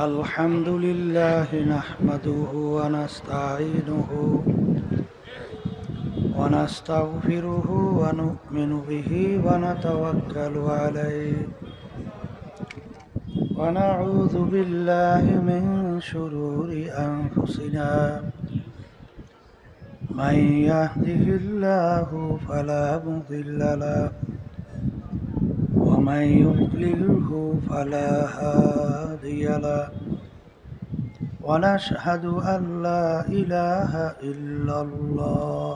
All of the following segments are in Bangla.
الحمد لله نحمده ونستعينه ونستغفره ونؤمن به ونتوكل عليه ونعوذ بالله من شرور أنفسنا من يهده الله فلا مضل له ومن يضلله فلا هادي له ونشهد أن لا إله إلا الله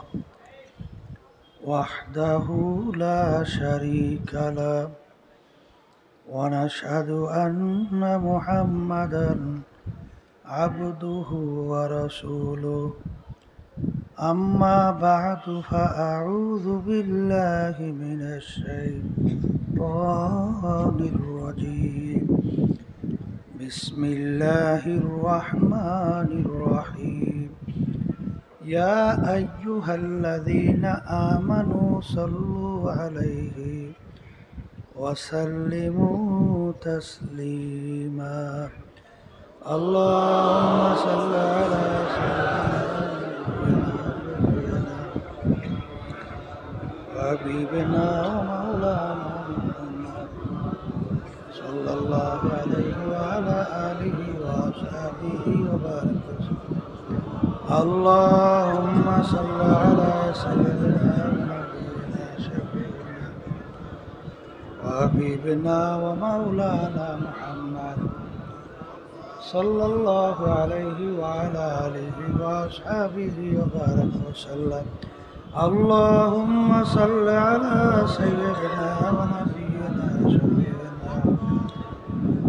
وحده لا شريك له ونشهد أن محمدا عبده ورسوله أما بعد فأعوذ بالله من الشيطان الرجيم بسم الله الرحمن الرحيم يا أيها الذين آمنوا صلوا عليه وسلموا تسليما اللهم صل على سيدنا حبيبنا ومولانا محمد صلى الله عليه وعلى آله وأصحابه وبارك وسلم اللهم صل على سيدنا ونبينا شفيعنا وحبيبنا ومولانا محمد صلى الله عليه وعلى آله وأصحابه وبارك وسلم اللهم صل على سيدنا ونبينا شفيعنا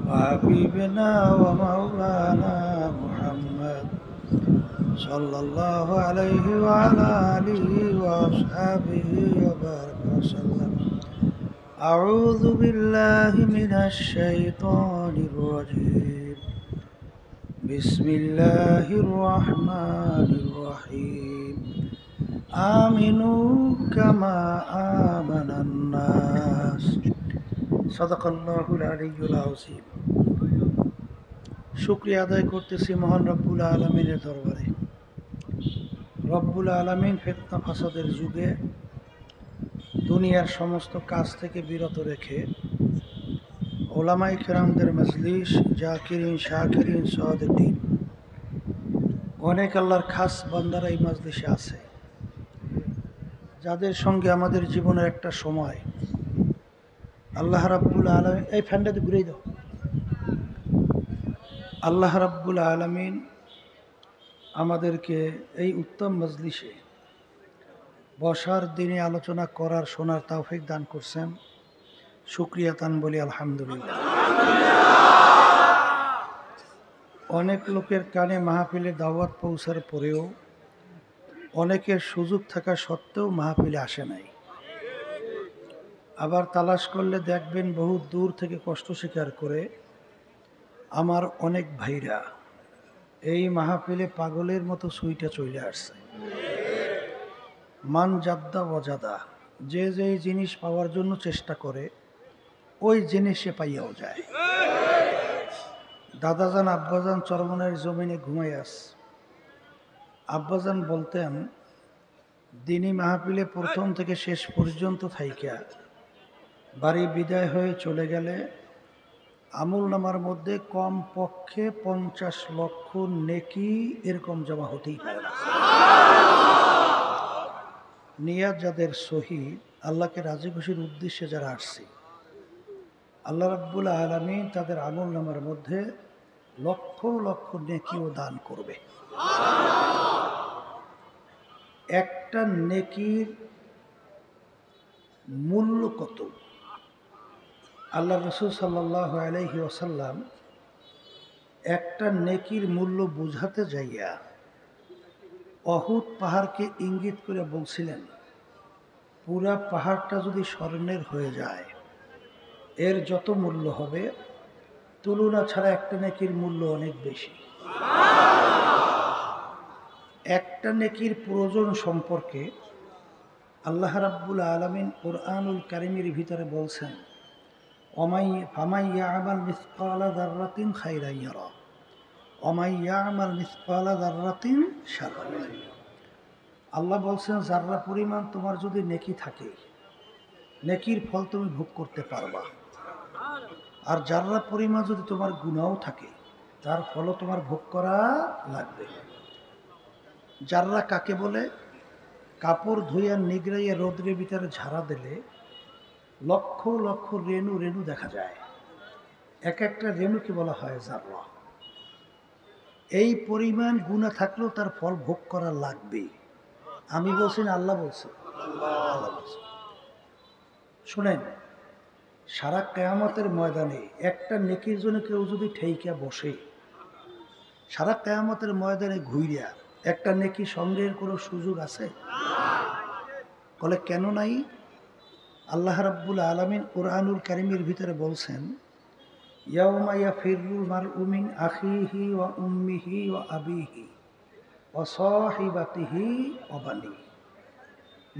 وحبيبنا ومولانا محمد صلى الله عليه وعلى آله وأصحابه وبارك وسلم أعوذ بالله من الشيطان الرجيم بسم الله الرحمن الرحيم آمنوا كما آمن الناس صدق الله العلي العظيم শুকরিয়া আদায় করতেছি মহান রব্বুল আলামিনের দরবারে। রব্বুল আলামিন ফিতনা ফাসাদের যুগে দুনিয়ার সমস্ত কাজ থেকে বিরত রেখে উলামায়ে কেরামদের মজলিস, জাকিরিন, শাকিরিন, সাদিকিন, অনেক আল্লাহর খাস বান্দারা এই মজলিসে আছে, যাদের সঙ্গে আমাদের জীবনের একটা সময় আল্লাহ রাব্বুল আলামিন এই ফ্যানটাতে ঘুরিয়ে দাও। আল্লাহ রাব্বুল আলামিন আমাদেরকে এই উত্তম মজলিসে বসার দিনে আলোচনা করার, শোনার তৌফিক দান করছেন। শুকরিয়া তান বলি আলহামদুলিল্লাহ। অনেক লোকের কানে মাহফিলে দাওয়াত পৌঁছার পরেও অনেকের সুযোগ থাকা সত্ত্বেও মাহফিলে আসে নাই। আবার তালাশ করলে দেখবেন বহু দূর থেকে কষ্ট স্বীকার করে আমার অনেক ভাইরা এই মাহফিলে পাগলের মতো সুইটা চলে আসছে। মান জাদ্দা ওয়াজাদা, যে যে জিনিস পাওয়ার জন্য চেষ্টা করে ওই জিনিস সে পাইয়াও যায়। দাদাজান আব্বাজান চরমনের জমিনে ঘুমাই আস। আব্বাজান বলতেন, দিনী মাহফিলে প্রথম থেকে শেষ পর্যন্ত থাইকা বাড়ি বিদায় হয়ে চলে গেলে আমল নামার মধ্যে কম পক্ষে 50 লক্ষ নেকি এরকম জমা হতেই পারে না। নিয়াত যাদের সহি, আল্লাহকে রাজি খুশির উদ্দেশ্যে যারা আসছে, আল্লাহ রাব্বুল আলামিন তাদের আমল নামার মধ্যে লক্ষ লক্ষ নেকিও দান করবে। একটা নেকির মূল্য কত? আল্লাহ রাসূল সাল্লাল্লাহু আলাইহি ওয়াসাল্লাম একটা নেকির মূল্য বুঝাতে যাইয়া অহুদ পাহাড়কে ইঙ্গিত করে বলছিলেন, পুরা পাহাড়টা যদি স্বর্ণের হয়ে যায় এর যত মূল্য হবে তুলনা ছাড়া একটা নেকির মূল্য অনেক বেশি। একটা নেকির প্রয়োজন সম্পর্কে আল্লাহ রাব্বুল আলামিন কুরআনুল কারীমের ভিতরে বলছেন, ফামান ইয়া'মাল মিসকালা যাররাতিন খায়রান ইয়ারা, ওয়া ইয়ামাল মিসকালা যাররাতিন শাররান ইয়ারা। আল্লাহ বলছেন যাররা পরিমাণ তোমার যদি নেকি থাকে, নেকির ফল তুমি ভোগ করতে পারবা। আর যাররা পরিমাণ যদি তোমার গুনাহ থাকে, তার ফলও তোমার ভোগ করা লাগবে। যাররা কাকে বলে? কাপড় ধুইয়া নিগড়াইয়া রোদ্রের ভিতরে ঝাড়া দিলে লক্ষ লক্ষ রেণু রেণু দেখা যায়। এক একটা রেণুকে বলা হয় যাররা। এই পরিমাণ গুনাহ থাকলেও তার ফল ভোগ করা লাগবে। আমি বলছি না আল্লাহ বলছে? আল্লাহ বলছে। শুনেন, সারা কিয়ামতের ময়দানে একটা নেকির জন্য কেউ যদি ঠেইকা বসে, সারা কিয়ামতের ময়দানে ঘুইরা একটা নেকি সংগ্রহের কোনো সুযোগ আছে? বলে কেন নাই? আল্লাহ রাব্বুল আলামিন কুরআনুল কারীমের ভিতরে বলছেন, ইয়াউমা ইয়াফিরুল মারউ মিন আখিহি ওয়া উম্মিহি ওয়া আবিহি ওয়া সাহিবাতিহি ওয়া বানিহি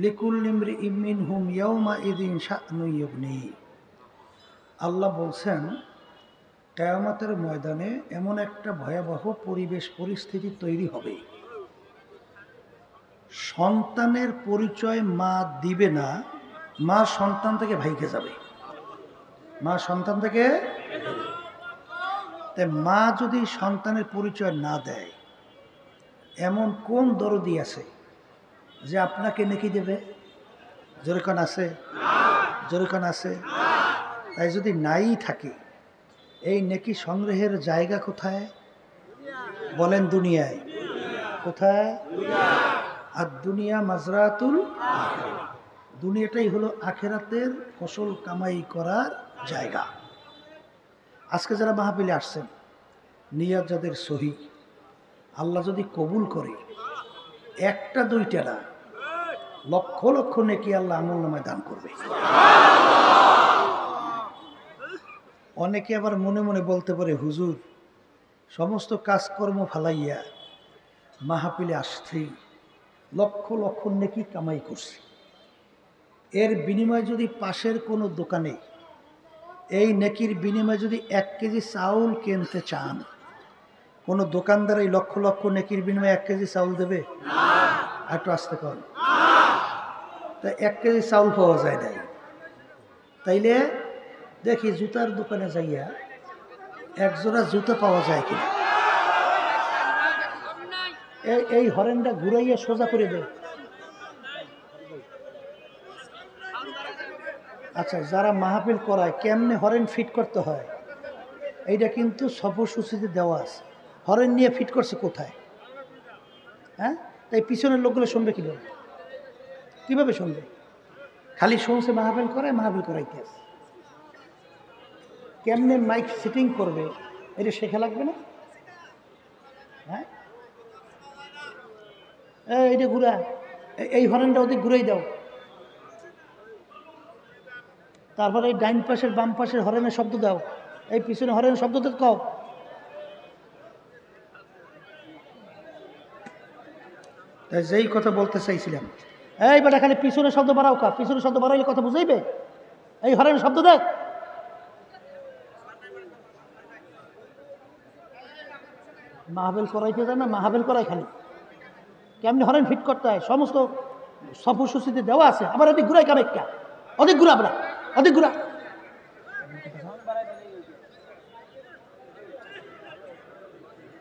লিকুল্লি ইমরিইম মিনহুম ইয়াউমা ইযিন শা'নুন ইউগনি। আল্লাহ বলছেন কিয়ামতের ময়দানে এমন একটা ভয়াবহ পরিবেশ পরিস্থিতি তৈরি হবে, সন্তানের পরিচয় মা দিবে না, মা সন্তান থেকে ভাইকে যাবে। মা সন্তান থেকে, তাই মা যদি সন্তানের পরিচয় না দেয়, এমন কোন দরদি আছে যে আপনাকে নেকি দেবে? যেরকম আছে, যেরকম আছে। তাই যদি নাই থাকে, এই নেকি সংগ্রহের জায়গা কোথায়? বলেন দুনিয়ায়। কোথায়? আর দুনিয়া মাজরাতুল আখিরাহ। দুনিয়াটাই হলো আখিরাতের ফসল কামাই করার জায়গা। আজকে যারা মাহফিলে আসছেন, নিয়াত যাদের সহি, আল্লাহ যদি কবুল করে, একটা দুইটা না, লক্ষ লক্ষ নেকি আল্লাহ আমলনামায় দান করবে। অনেকে আবার মনে মনে বলতে পারে, হুজুর সমস্ত কাজকর্ম ফালাইয়া মাহফিলে আসছি, লক্ষ লক্ষ নেকি কামাই করছি, এর বিনিময়ে যদি পাশের কোনো দোকানে এই নেকির বিনিময়ে যদি 1 কেজি চাউল কিনতে চান, কোনো দোকানদার এই লক্ষ লক্ষ নেকির বিনিময়ে 1 কেজি চাউল দেবে? একটু আসতে কর। তা 1 কেজি চাউল পাওয়া যায় নাই। তাইলে দেখি জুতার দোকানে যাইয়া একজোড়া জুতা পাওয়া যায় কিনা। এই হরেনটা ঘুরাইয়া সোজা করে দেয়। আচ্ছা, যারা মাহফিল করায় কেমনে হরেন ফিট করতে হয়, এইটা কিন্তু সফরসূচিতে দেওয়া আছে। হরেন নিয়ে ফিট করছে কোথায়? হ্যাঁ, তাই পিছনের লোকগুলো শুনবে কীভাবে? কীভাবে শুনবে? খালি শুনছে মাহফিল করে, মাহফিল করাইতে আছে। কেমনে মাইক সেটিং করবে এটা শেখা লাগবে না? হ্যাঁ, এইটা ঘুরা, এই হরেনটা ওদিক ঘুরাই দাও। তারপরে এই ডাইন পাশের বাম পাশের হরেনের শব্দ দাও, এই পিছনে হরেনের শব্দ তো কও। তাই যেই কথা বলতে চাইছিলাম, এই বেটা খালি পিছনে শব্দ বাড়াও কা, পিছনে শব্দ বাড়াইলে কথা বুঝাইবে? এই হরেনের শব্দ দেখ। মাহফিল করাইতে যায় না, মাহফিল করাই খালি কেমনি হরেন ফিট করতে হয় সমস্ত সফরসূচিতে দেওয়া আছে। আবার ওদিক ঘুরাই কামেক্কা, অধিক ঘুরা, আমরা অধিক ঘুরা।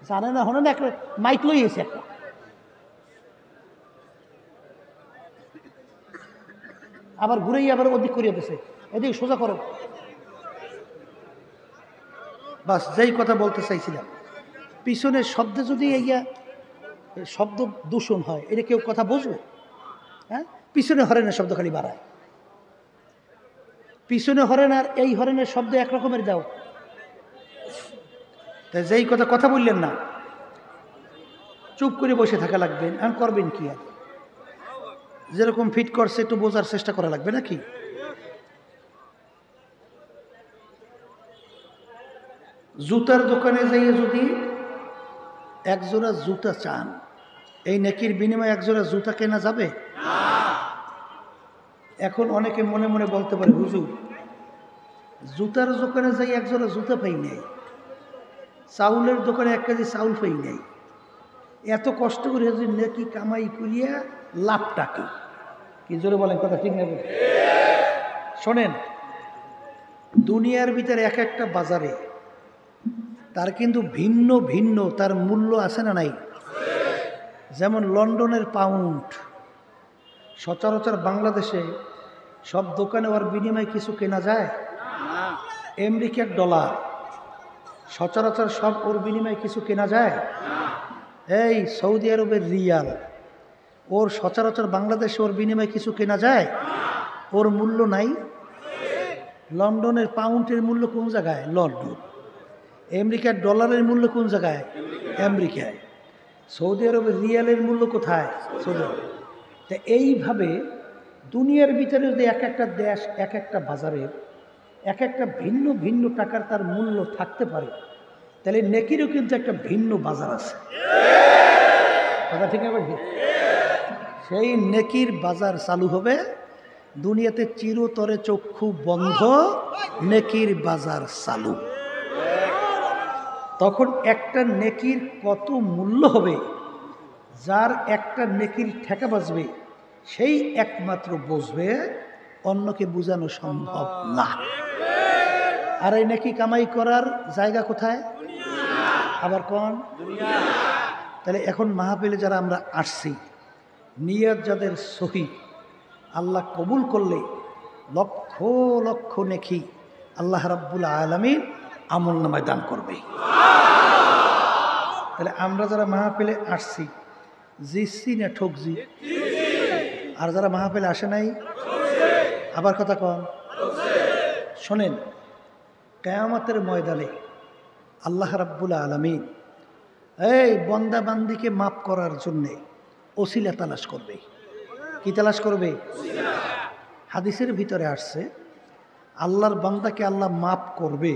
জানে না, হনে না, একটা মাইক লইয়েছে একটা। আবার ঘুরেই আবার ওদিক করিয়ে দিছে, এদিকে সোজা করো। বাস যেই কথা বলতে চাইছিলাম, পিছনের শব্দে যদি ইয়া শব্দ দূষণ হয়, এটা কেউ কথা বুঝবে? হ্যাঁ, পিছনে হরেনের শব্দ খালি বাড়ায়। পিছনে হরেন আর এই হরেনের শব্দ একরকমের দাও। তাই যেই কথা বললেন না, চুপ করে বসে থাকা লাগবে। আর করবেন কি? আর যেরকম ফিট করছে একটু বোঝার চেষ্টা করা লাগবে নাকি? জুতার দোকানে যাইয়ে যদি একজোড়া জুতা চান, এই নেকির বিনিময়ে একজোড়া জুতা কেনা যাবে? এখন অনেকে মনে মনে বলতে পারে, হুজুর জুতার দোকানে যাই একজোড়া জুতা পাই নাই, চাউলের দোকানে 1 কেজি চাউল পাই নাই। এত কষ্ট করে যদি নেকি কামাই করিয়া লাভটা কি জোরে বলেন, কথা ঠিক না? শোনেন, দুনিয়ার ভিতরে এক একটা বাজারে তার কিন্তু ভিন্ন ভিন্ন তার মূল্য আছে না নাই? যেমন লন্ডনের পাউন্ড সচরাচর বাংলাদেশে সব দোকানে ওর বিনিময়ে কিছু কেনা যায়? আমেরিকার ডলার সচরাচর সব ওর বিনিময়ে কিছু কেনা যায়? এই সৌদি আরবের রিয়াল ওর সচরাচর বাংলাদেশে ওর বিনিময়ে কিছু কেনা যায়? ওর মূল্য নাই। লন্ডনের পাউন্ডের মূল্য কোন জায়গায়? লন্ডন। আমেরিকার ডলারের মূল্য কোন জায়গায়? আমেরিকায়। সৌদি আরবের রিয়ালের মূল্য কোথায়? সৌদি আরব। তা এইভাবে দুনিয়ার ভিতরে যদি এক একটা দেশ এক একটা বাজারের এক একটা ভিন্ন ভিন্ন টাকার তার মূল্য থাকতে পারে, তাহলে নেকিরও কিন্তু একটা ভিন্ন বাজার আছে, কথা ঠিক আছে? সেই নেকির বাজার চালু হবে দুনিয়াতে, চিরতরে চক্ষু বন্ধ, নেকির বাজার চালু। তখন একটা নেকির কত মূল্য হবে, যার একটা নেকির ঠেকা বাজবে সেই একমাত্র বুঝবে, অন্যকে বোঝানো সম্ভব না। আর এই নেকি কামাই করার জায়গা কোথায়? আবার কোন? তাহলে এখন মাহফিলে যারা আমরা আসছি, নিয়ত যাদের সহি, আল্লাহ কবুল করলে লক্ষ লক্ষ নেকি আল্লাহ রাব্বুল আলামিন আমল নামায় দান করবে। তাহলে আমরা যারা মাহফিলে আসছি, জিতছি না ঠকছি? আর যারা মাহফিলে আসে নাই, আবার কথা কন। শোনেন, কিয়ামতের ময়দানে আল্লাহ রাব্বুল আলামিন এই বন্দা বান্দিকে মাফ করার জন্যে ওসিলা তালাশ করবে। কি তালাশ করবে? হাদিসের ভিতরে আসছে, আল্লাহর বান্দাকে আল্লাহ মাফ করবে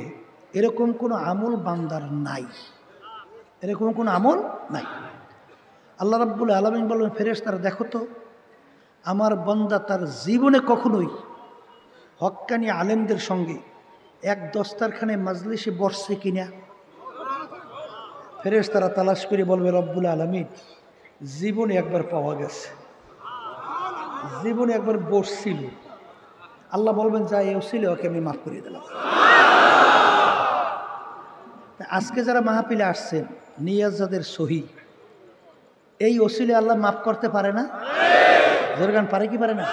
এরকম কোনো আমল বান্দার নাই, এরকম কোনো আমল নাই। আল্লাহ রাব্বুল আলামিন বলবেন, ফেরেশতারা দেখো তো আমার বান্দা তার জীবনে কখনোই হক্কানি আলেমদের সঙ্গে এক দস্তারখানে মাজলিসে বসছে কিনা। ফেরেশতারা তালাশ করে বলবে, রব্বুল আলামিন জীবনে একবার পাওয়া গেছে, জীবনে একবার বসছিল। আল্লাহ বলবেন, যা এও ছিল ওকে আমি মাফ করে দিলাম। আজকে যারা মাহফিলে আসছেন, নিয়াজ যাদের সহি, এই ওসিলে আল্লাহ মাফ করতে পারে না? জোরগান পারে কি পারে না?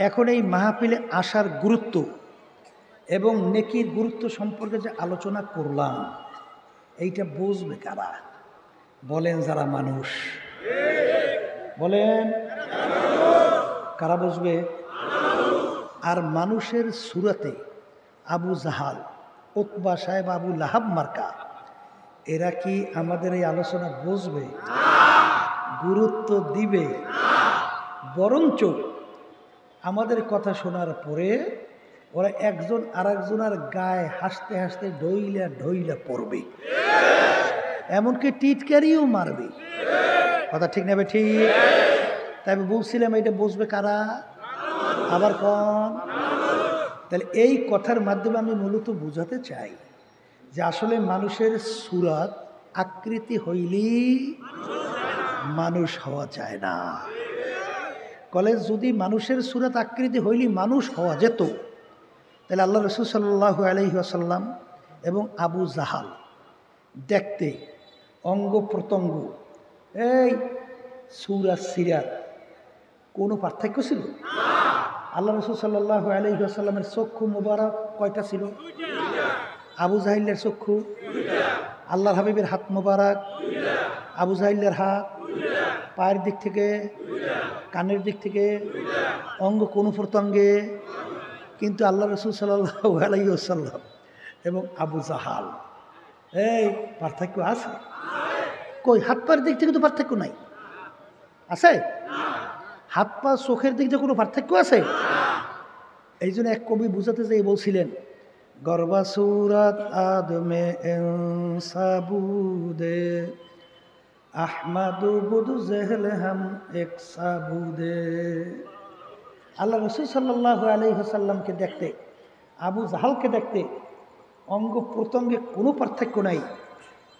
এখন এই মাহফিলে আসার গুরুত্ব এবং নেকির গুরুত্ব সম্পর্কে যে আলোচনা করলাম, এইটা বুঝবে কারা? বলেন যারা মানুষ। বলেন কারা বুঝবে? আর মানুষের সুরাতে আবু জাহাল, উতবা সাহেব, আবু লাহাব মার্কা, এরা কি আমাদের এই আলোচনা বুঝবে? গুরুত্ব দিবে? বরঞ্চ আমাদের কথা শোনার পরে ওরা একজন আরেকজনের গায়ে হাসতে হাসতে ঢইলা ঢইলা পড়বে, এমনকি টিটকারিও মারবে। কথা ঠিক নেবে? ঠিক। তাই আমি বলছিলাম, এটা বুঝবে কারা? আবার কন। তাহলে এই কথার মাধ্যমে আমি মূলত বোঝাতে চাই যে আসলে মানুষের সুরাত আকৃতি হইলেই মানুষ হওয়া যায় না। কলেজ যদি মানুষের সুরাত আকৃতি হইলেই মানুষ হওয়া যেত, তাহলে আল্লাহ রাসূল সাল্লাল্লাহু আলাইহি ওয়াসাল্লাম এবং আবু জাহাল দেখতে অঙ্গ প্রত্যঙ্গ, এই সূরা সিরাত কোনো পার্থক্য ছিল? আল্লাহ রাসূল সাল্লাল্লাহু আলাইহি ওয়াসাল্লামের চক্ষু মুবারক কয়টা ছিল? আবু জাহিলের চক্ষু, আল্লাহর হাবিবের হাত মুবারক, আবু জাহিলের হাত, পায়ের দিক থেকে, কানের দিক থেকে, অঙ্গ কোন প্রত্যঙ্গে। কিন্তু আল্লাহ রাসূল সাল্লাল্লাহু আলাইহি ওয়াসাল্লাম এবং আবু জাহাল, এই পার্থক্য আছে? কই? হাত পায়ের দিক থেকে তো পার্থক্য নাই, আছে? হাত পা চোখের দিক থেকে কোনো পার্থক্য আছে? এই জন্য এক কবি বুঝাতে যেয়ে বলছিলেন, গর্বা সুরাত আদমে সাবুদে আহমাদু বুদু জেহলে হাম এক সাবুদে। আল্লাহ রাসূল সাল্লাল্লাহু আলাইহি ওয়াসাল্লামকে দেখতে, আবু জাহালকে দেখতে অঙ্গ প্রত্যঙ্গে কোনো পার্থক্য নাই,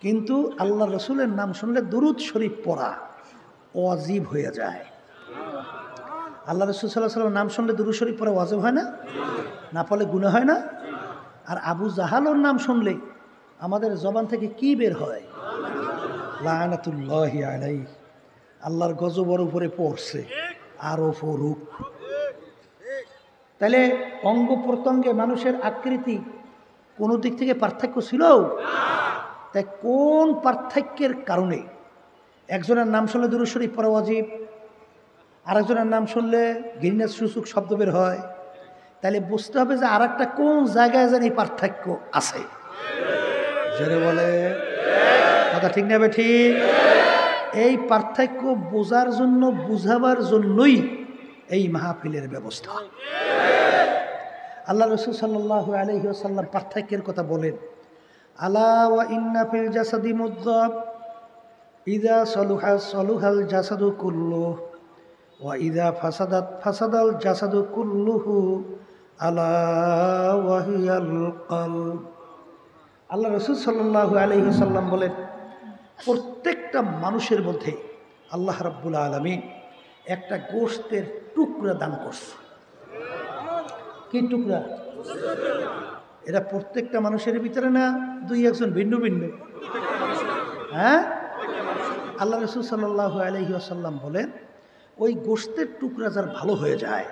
কিন্তু আল্লাহ রসুলের নাম শুনলে দুরুদ শরীফ পড়া ওয়াজিব হয়ে যায়। আল্লাহ রসুল সাল্লাল্লাহু আলাইহি ওয়াসাল্লামের নাম শুনলে দুরুদ শরীফ পড়া ওয়াজিব হয় না? না পড়লে গুনাহ হয় না? আর আবু জাহালের নাম শুনলে আমাদের জবান থেকে কি বের হয়? লাআনাতুল্লাহি আলাইহি, আল্লাহর গজব ওর উপরে পড়ছে, আরো পড়ুক। তাহলে অঙ্গ প্রত্যঙ্গে মানুষের আকৃতি কোনো দিক থেকে পার্থক্য ছিল? তাই কোন পার্থক্যের কারণে একজনের নাম শুনলে দুরূদ শরীফ পড়া ওয়াজিব, আরেকজনের নাম শুনলে ঘৃণার সূচক শব্দ বের হয়? তাহলে বুঝতে হবে যে আর একটা কোন জায়গায় যেন এই পার্থক্য আছে। জোরে বলে কথা ঠিক নেবে ঠিক? এই পার্থক্য বোঝার জন্য, বুঝাবার জন্যই এই মাহফিলের ব্যবস্থা। আল্লাহ রাসূল সাল্লাল্লাহু আলাইহি ওয়াসাল্লাম পার্থক্যের কথা বলেন, আলা ওয়া ইন্না ফিল জাসাদি মুদগাহ ইযা সালুহা সালুহাল জাসাদু কুল্লুহু ওয়া ইযা ফাসাদাত ফাসাদাল জাসাদু কুল্লুহু আলা ওয়া হিয়াল কলব। আল্লাহ রাসূল সাল্লাল্লাহু আলাইহি ওয়াসাল্লাম বলেন, প্রত্যেকটা মানুষের মধ্যে আল্লাহ রাব্বুল আলামিন একটা গোশতের টুকরা দান করছে। কি টুকরা? এটা প্রত্যেকটা মানুষের ভিতরে না দুই একজন ভিন্ন ভিন্ন? হ্যাঁ, আল্লাহ রাসূল সাল্লাল্লাহু আলাইহি ওয়াসাল্লাম বলেন, ওই গোশতের টুকরা যার ভালো হয়ে যায়,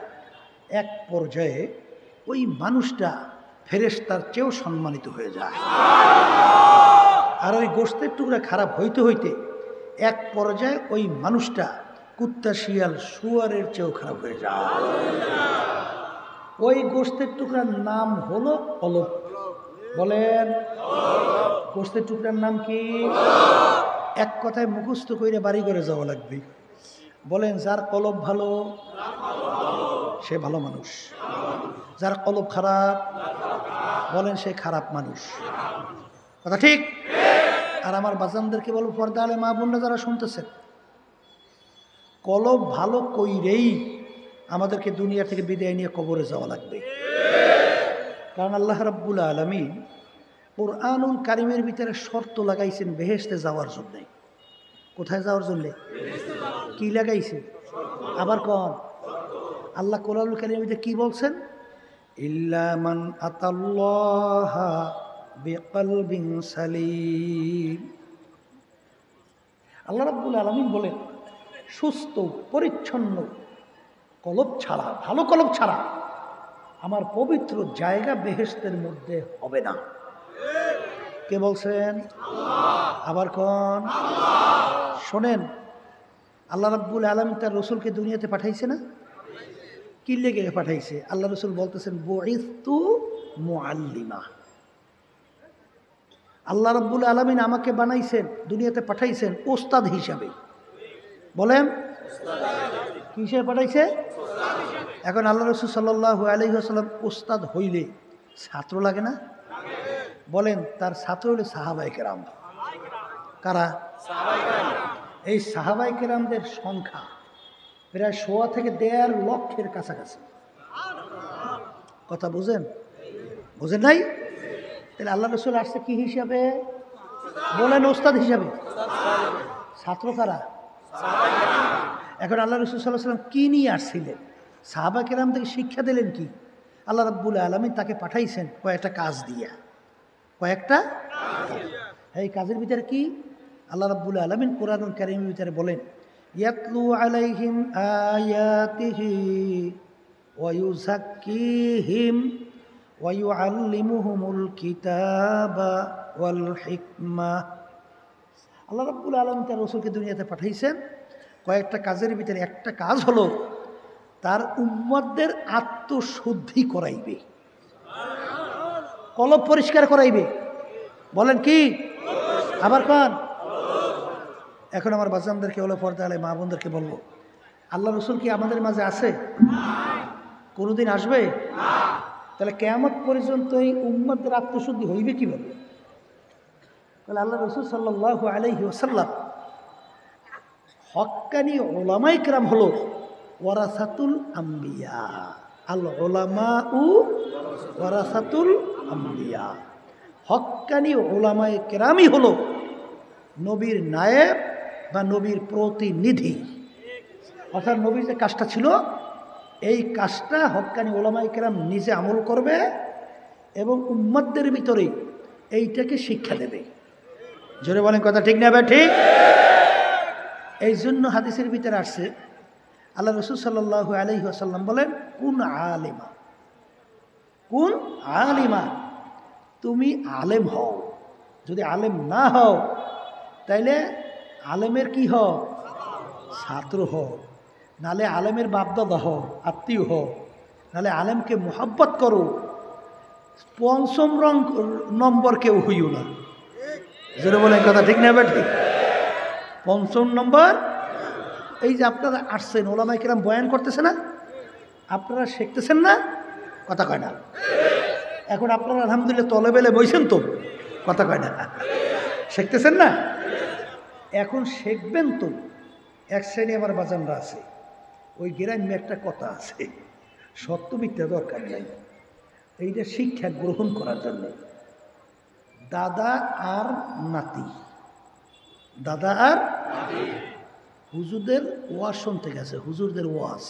এক পর্যায়ে ওই মানুষটা ফেরেশতার চেয়েও সম্মানিত হয়ে যায়। আর ওই গোশতের টুকরা খারাপ হইতে হইতে এক পর্যায়ে ওই মানুষটা কুত্তা, শিয়াল, শুয়ারের চেয়েও খারাপ হয়ে যায়। ওই গোশতের টুকরার নাম হলো কলব। বলেন, গোশতের টুকরার নাম কি? এক কথায় মুখস্থ করে বাড়ি করে যাওয়া লাগবে। বলেন, যার কলব ভালো সে ভালো মানুষ, যার কলব খারাপ বলেন সে খারাপ মানুষ। কথা ঠিক? আর আমার বাজানদেরকে বলবো, পর্দা আলে মা বোনরা যারা শুনতেছেন, কলব ভালো কইরেই আমাদেরকে দুনিয়া থেকে বিদায় নিয়ে কবরে যাওয়া লাগবে। কারণ আল্লাহ রাব্বুল আলামিন কুরআনুল কারীমের ভিতরে শর্ত লাগাইছেন বেহেশতে যাওয়ার জন্য। কোথায় যাওয়ার জন্য? কি লাগাইছে? আবার কোন? আল্লাহ কুরআনুল কারীমের ভিতরে কি বলছেন? ইল্লা মান আতাল্লাহা বিকলবিন সালিম। আল্লাহ রাব্বুল আলামিন বলেন, সুস্থ পরিচ্ছন্ন কলব ছাড়া, ভালো কলব ছাড়া আমার পবিত্র জায়গা বেহেশতের মধ্যে হবে না। কে বলছেন? আবার কোন? শোনেন, আল্লাহ রাব্বুল আলামিন তার রসুলকে দুনিয়াতে পাঠাইছে না? কি লেগে পাঠাইছে? আল্লাহ রসুল বলতেছেন, বুইসতু মুআল্লিমা। আল্লাহ রাব্বুল আলামিন আমাকে বানাইছেন, দুনিয়াতে পাঠাইছেন ওস্তাদ হিসাবে। বলেন, কি হিসেবে পাঠাইছে? এখন আল্লাহ রাসূল সাল্লাল্লাহু আলাইহি ওয়াসাল্লাম ওস্তাদ হইলে ছাত্র লাগে না? বলেন, তার ছাত্র হলে সাহাবায়ে কেরাম। কারা? এই সাহাবায়ে কেরামদের সংখ্যা প্রায় 100 থেকে 1.5 লক্ষের কাছাকাছি। কথা বুঝেন? বুঝেন নাই? তাহলে আল্লাহ রাসূল আসছে কি হিসাবে? বলেন, ওস্তাদ হিসাবে। ছাত্র কারা? এখন আল্লাহ রাসূল সাল্লাল্লাহু আলাইহি ওয়াসাল্লাম কি নিয়ে আসছিলেন? সাহাবা কেরাম থেকে শিক্ষা দিলেন কি? আল্লাহ রাব্বুল আলামিন তাকে পাঠাইছেন কয়েকটা কাজ দিয়া। কয়েকটা এই কাজের ভিতরে কি? আল্লাহ রাব্বুল আলামিন কুরআনুল কারীমের ভিতরে বলেন, ইয়াতলু আলাইহিম আয়াতিহি ওয়া ইউযাক্কিহিম ওয়া ইউআল্লিমুহুমুল কিতাবা ওয়াল হিকমা। আল্লাহ রাব্বুল আলামিন তার রাসূলকে দুনিয়াতে পাঠাইছেন কয়েকটা কাজের ভিতরে একটা কাজ হলো তার উম্মতদের আত্মশুদ্ধি করাইবে, কলব পরিষ্কার করাইবে। বলেন কি? আবার কোন? এখন আমার বাচ্চাদেরকে হলো পর্দা আলে মা বোনদেরকে বলবো, আল্লাহ রসুল কি আমাদের মাঝে আছে? কোনোদিন আসবে? তাহলে কিয়ামত পর্যন্ত এই উম্মতদের আত্মশুদ্ধি হইবে কিভাবে? তাহলে আল্লাহ রসুল সাল্লাল্লাহু আলাইহি ওয়াসাল্লাম হক্কানি উলামায়ে কেরাম হলো ওয়ারাসাতুল আম্বিয়া। আল উলামাউ ওয়ারাসাতুল আম্বিয়া। হক্কানি ওলামায়ে কেরামই হলো নবীর নায়েব বা নবীর প্রতিনিধি। অর্থাৎ নবীর যে কাজটা ছিল এই কাজটা হক্কানি ওলামায়ে কেরাম নিজে আমল করবে এবং উম্মতদের ভিতরে এইটাকে শিক্ষা দেবে। জোরে বলেন কথা ঠিক না ভাই? ঠিক। এই জন্য হাদিসের ভিতরে আসছে আল্লাহ রসুল সাল্লাল্লাহু আলাইহি ওয়াসাল্লাম বলেন, কুন আলিমা, কুন আলিমা, তুমি আলেম হও। যদি আলেম না হও তাইলে আলেমের কি হও? ছাত্র হও। নালে আলেমের বাপদাদা হও, আত্মীয় হও। নালে আলেমকে মোহাব্বত করো। পঞ্চম নম্বর কেউ হইও না। যেটা বলে কথা ঠিক না ভাই? ঠিক। পঞ্চম নম্বর, এই যে আপনারা আসছেন, ওলামায়ে কেরাম বয়ান করতেছে না, আপনারা শিখতেছেন না, কথা কয় না। এখন আপনারা আলহামদুলিল্লাহ তলেবেলে বইছেন তো, কথা কয় না, শিখতেছেন না। এখন শিখবেন তো। এক শ্রেণী আমার বাজানরা আছে, ওই গ্রামে একটা কথা আছে, সত্য মিথ্যা দরকার নাই, এইটা শিক্ষা গ্রহণ করার জন্য। দাদা আর নাতি, দাদা আর হুজুরদের ওয়াজ শুনতে গেছে, হুজুরদের ওয়াজ।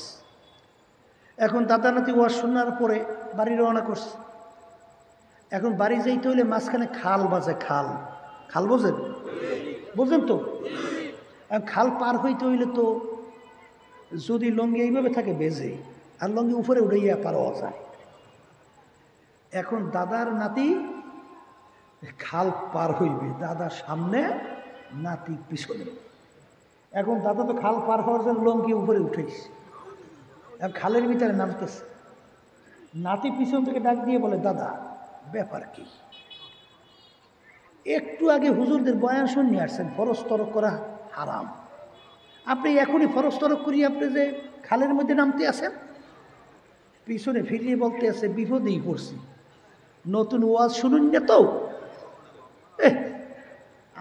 এখন দাদা নাতি ওয়াজ শোনার পরে বাড়ি রওনা করছে। এখন বাড়ি যাইতে হইলে মাঝখানে খাল বাজে, খাল, খাল বোঝেন? বোঝেন তো? খাল পার হইতে হইলে তো যদি লঙ্গি এইভাবে থাকে বেজে, আর লঙ্গি উপরে উড়াইয়া পার হওয়া যায়। এখন দাদার নাতি খাল পার হইবে, দাদার সামনে, নাতি পিছনে। এখন দাদা তো খাল পার হওয়ার জন্য লঙ্গি উপরে উঠেছে, এখন খালের ভিতরে নামতেছে। নাতি পিছন থেকে ডাক দিয়ে বলে, দাদা ব্যাপার কি? একটু আগে হুজুরদের বয়ান শুনে আসছেন ফরজ তরক করা হারাম, আপনি এখনই ফরজ তরক করিয়ে আপনি যে খালের মধ্যে নামতে আছেন। পিছনে ফিরিয়ে বলতে আছে, বিপদেই পড়ছি, নতুন ওয়াজ শুনুন না তো।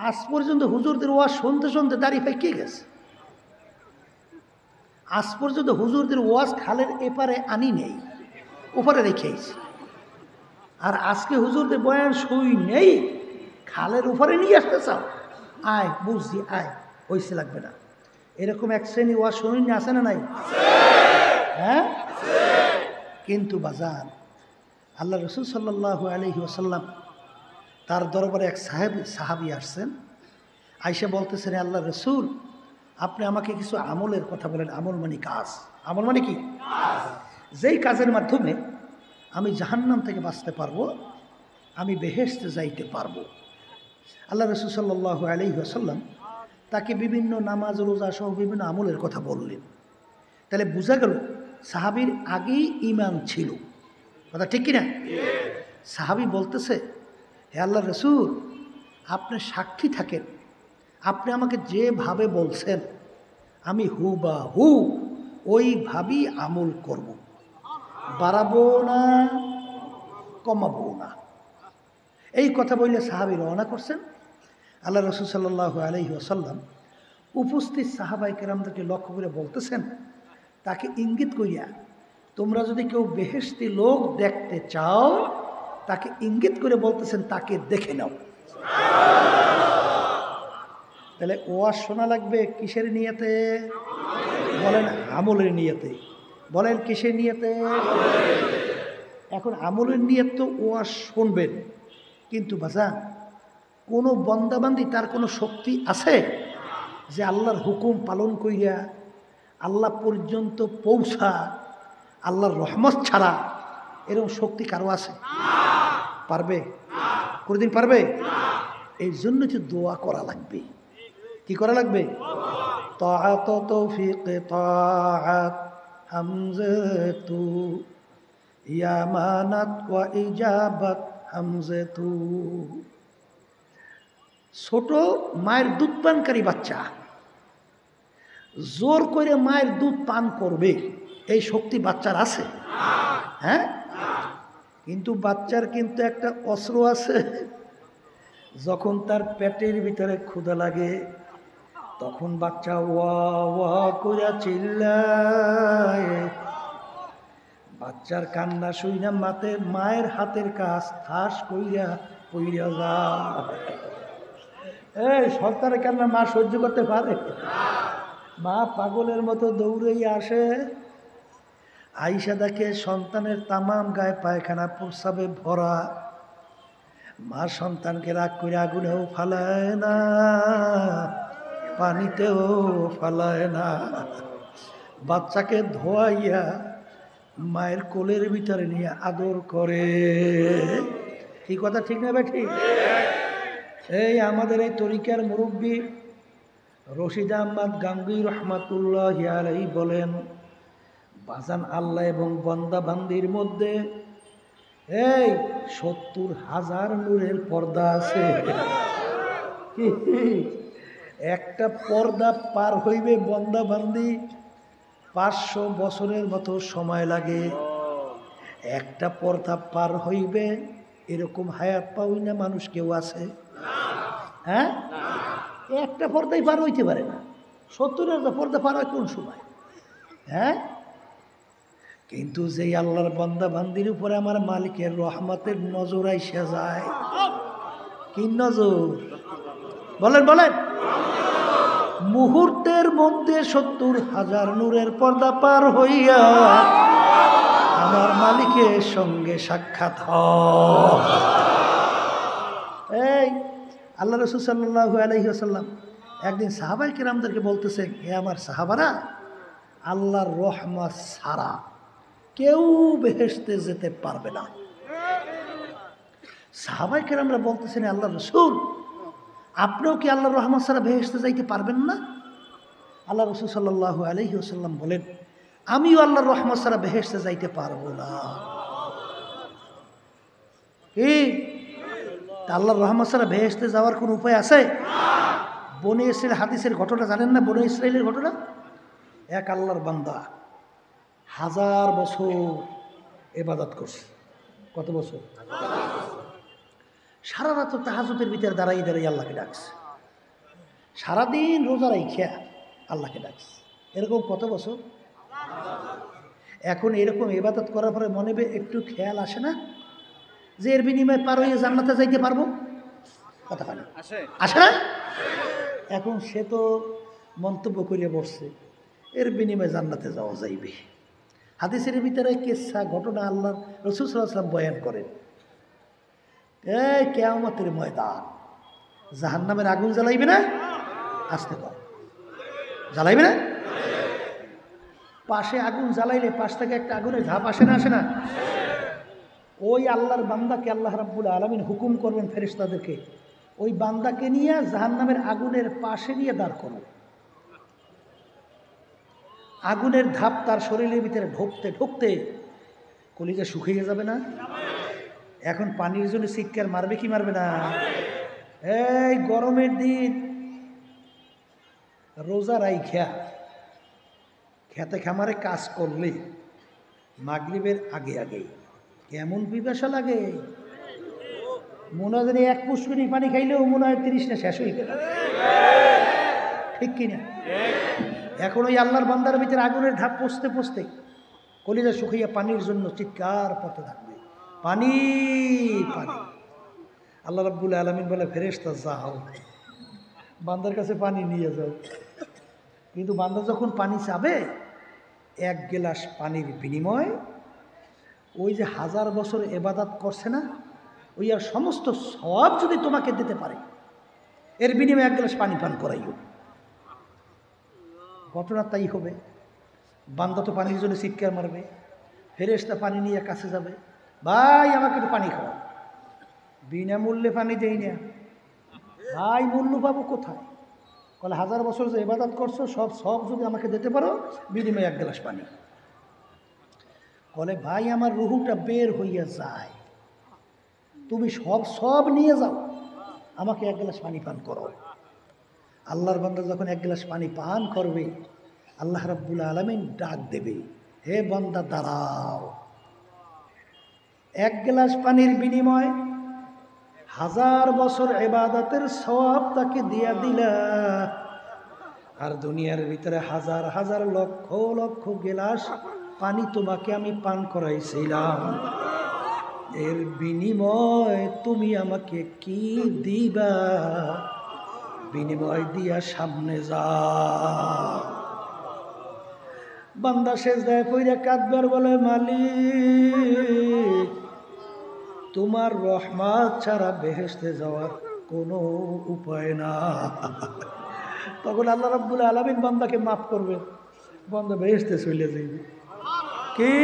আজ পর্যন্ত হুজুরদের ওয়াজ শুনতে শুনতে দাঁড়িয়ে পাইকে গেছে। আজ পর্যন্ত হুজুরদের ওয়াজ খালের এপারে আনি নেই, ওপারে রেখেছি। আর আজকে হুজুরদের বয়ান শুই নেই, খালের উপরে নিয়ে আসতে চাও? আয় বুঝছি, আয়, হইছে, লাগবে না। এরকম এক শ্রেণী ওয়াজ শুনুন না, আছে না নাই? হ্যাঁ। কিন্তু বাজান, আল্লাহ রসুল সাল্লাল্লাহু আলাইহি ওয়াসাল্লাম তার দরবারে এক সাহাবী আসছেন, আইসা বলতেছেন, আল্লাহ রসুল আপনি আমাকে কিছু আমলের কথা বলেন। আমল মানে কাজ। আমল মানে কি? যেই কাজের মাধ্যমে আমি জাহান্নাম থেকে বাঁচতে পারবো, আমি বেহেশতে যাইতে পারবো। আল্লাহ রসুল সাল্লাল্লাহু আলাইহি ওয়াসাল্লাম তাকে বিভিন্ন নামাজ রোজা সহ বিভিন্ন আমলের কথা বললেন। তাহলে বোঝা গেল সাহাবীর আগেই ঈমান ছিল, কথা ঠিক কিনা? সাহাবী বলতেছে, হে আল্লাহ রসুল আপনি সাক্ষী থাকেন, আপনি আমাকে যেভাবে বলছেন আমি হুবাহু ওইভাবেই আমল করব, বাড়াবো না, কমাবো না। এই কথা বললে সাহাবী রওনা করছেন। আল্লাহ রসুল সাল্লাল্লাহু আলাইহি ওয়াসাল্লাম উপস্থিত সাহাবায়ে কেরামদেরকে লক্ষ্য করে বলতেছেন, তাকে ইঙ্গিত করিয়া, তোমরা যদি কেউ বেহেশতি লোক দেখতে চাও, তাকে ইঙ্গিত করে বলতেছেন তাকে দেখে নাও। তাহলে ওয়াজ শোনা লাগবে কিসের নিয়তে? বলেন আমলের নিয়তে। বলেন কিসের নিয়তে? এখন আমলের নিয়ত তো ওয়াজ শুনবেন, কিন্তু বাজান কোনো বন্দাবান্দি তার কোনো শক্তি আছে যে আল্লাহর হুকুম পালন কইরা আল্লাহ পর্যন্ত পৌঁছা, আল্লাহর রহমত ছাড়া এরকম শক্তি কারো আছে? পারবে? কোনদিন পারবে? এই জন্য যে দোয়া করা লাগবে। কি করা লাগবে? তাআত তৌফিক তাআত হামজাতু ইয়ামানাত ওয়া ইজাবাত হামজাতু। ছোট মায়ের দুধ পানকারী বাচ্চা জোর করে মায়ের দুধ পান করবে, এই শক্তি বাচ্চার আছে? হ্যাঁ। কিন্তু বাচ্চার কিন্তু একটা অস্ত্র আছে, যখন তার পেটের ভিতরে ক্ষুধা লাগে তখন বাচ্চা ওয়া ওয়া করে চিল্লায়। বাচ্চার কান্না শুইনা মায়ের হাতের কাজ ঠাস কইরা পইরা যা। এই সন্তানের কান্না মা সহ্য করতে পারে? মা পাগলের মতো দৌড়েই আসে, আইসা দেখে সন্তানের তামাম গায়ে পায়খানা প্রস্রাবে ভরা। মা সন্তানকে রাগ করে আগুনেও ফালায় না, পানিতেও ফালায় না, বাচ্চাকে ধোয়াইয়া মায়ের কোলের ভিতরে নিয়ে আদর করে। এই কথা ঠিক না ভাই? ঠিক। এই আমাদের এই তরিকার মুরব্বী রশিদ আহমদ গাঙ্গুই রহমাতুল্লাহ আলাইহি বলেন, বাজান আল্লাহ এবং বান্দা বান্দির মধ্যে এই ৭০,০০০ নূরের পর্দা আছে। একটা পর্দা পার হইবে বান্দা বান্দি ৫০০ বছরের মতো সময় লাগে। একটা পর্দা পার হইবে এরকম হায়াত পাওই না মানুষ কেউ আছে? হ্যাঁ, একটা পর্দাই পার হইতে পারে না। ৭০,০০০ পর্দা পার হয় কোন সময়? হ্যাঁ, কিন্তু যেই আল্লাহর বান্দা বান্দির উপরে আমার মালিকের রহমতের নজর আইসা যায়। কি নজর? বলেন বলেন। মুহূর্তের মধ্যে ৭০,০০০ নূরের পর্দা পার হইয়া আমার মালিকের সঙ্গে সাক্ষাৎ হয়। এই আল্লাহ রাসূল সাল্লাল্লাহু আলাইহি ওয়াসাল্লাম একদিন সাহাবায়ে কেরামদেরকে বলতেছেন, হে আমার সাহাবারা, আল্লাহর রহমত ছাড়া কেউ বেহেশতে যেতে পারবে না। সাহাবায়ে কেরামরা বলতেছেন, আল্লাহ রাসূল আপনিও কি আল্লাহর রহমত ছাড়া বেহেশতে যাইতে পারবেন না? আল্লাহ রাসূল সাল্লাল্লাহু আলাইহি ওয়াসাল্লাম বলেন, আমিও আল্লাহর রহমত ছাড়া বেহেশতে যাইতে পারবো না। কি আল্লাহর রহমত ছাড়া বেহেশতে যাওয়ার কোনো উপায় আছে? বনী ইসরাইল হাদিসের ঘটনা জানেন না? বনী ইসরাইলের ঘটনা। এক আল্লাহর বান্দা 1000 বছর ইবাদত করছে। কত বছর? সারা রাত তাহাজ্জুদের ভিতরে দাঁড়াই দাঁড়াই আল্লাহকে ডাকছে, সারাদিন রোজা রাইখা আল্লাহকে ডাকছে। এরকম কত বছর? এখন এরকম ইবাদত করার পরে মনে একটু খেয়াল আসে না যে এর বিনিময়ে পার হয়ে জান্নাতে যাইতে পারবো? কথা বলে আসে না? এখন সে তো মন্তব্য করিয়া বসছে এর বিনিময়ে জান্নাতে যাওয়া যাইবে। হাদিসের ভিতরে কিসসা ঘটনা আল্লাহ রাসূল সাল্লাল্লাহু আলাইহি ওয়াসাল্লাম বয়ান করেন। এই কিয়ামতের ময়দান, জাহান্নামের আগুন জ্বালাইবে না? আসতে কর, জ্বালাইবে না? পাশে আগুন জ্বালাইলে পাশ থেকে একটা আগুনের ঝাঁপ আসে না? আসে না? ওই আল্লাহর বান্দাকে আল্লাহ রাব্বুল আলামিন হুকুম করবেন ফেরেশতাদেরকে, ওই বান্দাকে নিয়ে জাহান্নামের আগুনের পাশে নিয়ে দাঁড় করো। আগুনের ধাপ তার শরীরের ভিতরে ঢুকতে ঢুকতে কলিজা শুকিয়ে যাবে না? এখন পানির জন্য চিৎকার মারবে কি মারবে না? এই গরমের দিন রোজা রাইখা খেতে খামারে কাজ করলে মাগরিবের আগে আগে কেমন পিপাসা লাগে, মনে হয় এক পুষ্করি পানি খাইলেও মনে হয় 30টা শেষ হয়ে গেল। ঠিক কিনা? এখন ওই আল্লাহর বান্দার ভিতরে আগুনের ধাপ পৌঁছতে পৌঁছতে কলিজা শুকিয়ে পানির জন্য চিৎকার করতে থাকবে, পানি পানি। আল্লাহ রাব্বুল আলামিন বলে, ফেরেশতা যাও বান্দার কাছে পানি নিয়ে যাও। কিন্তু বান্দা যখন পানি চাবে, 1 গ্লাস পানির বিনিময় ওই যে 1000 বছর ইবাদত করছে না, ওই আর সমস্ত সওয়াব যদি তোমাকে দিতে পারে, এর বিনিময়ে 1 গ্লাস পানি পান করাইও। ঘটনা তাই হবে। বান্দা তো পানির জন্য চিৎকার মারবে, ফেরেশতা পানি নিয়ে কাছে যাবে, ভাই আমাকে একটু পানি খাওয়া। বিনামূল্যে পানি দেই না ভাই, মূল্য পাবো কোথায়? বলে 1000 বছর যে ইবাদত করছো সব যদি আমাকে দিতে পারো, বিনিময়ে 1 গ্লাস পানি। বলে ভাই আমার রুহুটা বের হইয়া যায়, তুমি সব নিয়ে যাও, আমাকে 1 গ্লাস পানি পান করো। আল্লাহর বান্দা যখন 1 গ্লাস পানি পান করবে, আল্লাহ রাব্বুল আলামিন ডাক দেবে, হে বান্দা দাঁড়াও। 1 গ্লাস পানির বিনিময় 1000 বছর ইবাদতের সওয়াব তাকে দিয়া দিলা, আর দুনিয়ার ভিতরে হাজার হাজার লক্ষ লক্ষ গ্লাস পানি তোমাকে আমি পান করাইছিলাম। এর বিনিময় তুমি আমাকে কি দিবা? বিনিময় দিয়া সামনে যা। বান্দা সেজদায় পইরা কাঁদবার বলে, মালিক তোমার রহমত ছাড়া বেহেশতে যাওয়ার কোনো উপায় না। তখন আল্লাহ রাব্বুল আলামিন বান্দাকে মাফ করবে, বান্দা বেহেশতে চলে যাবে। কি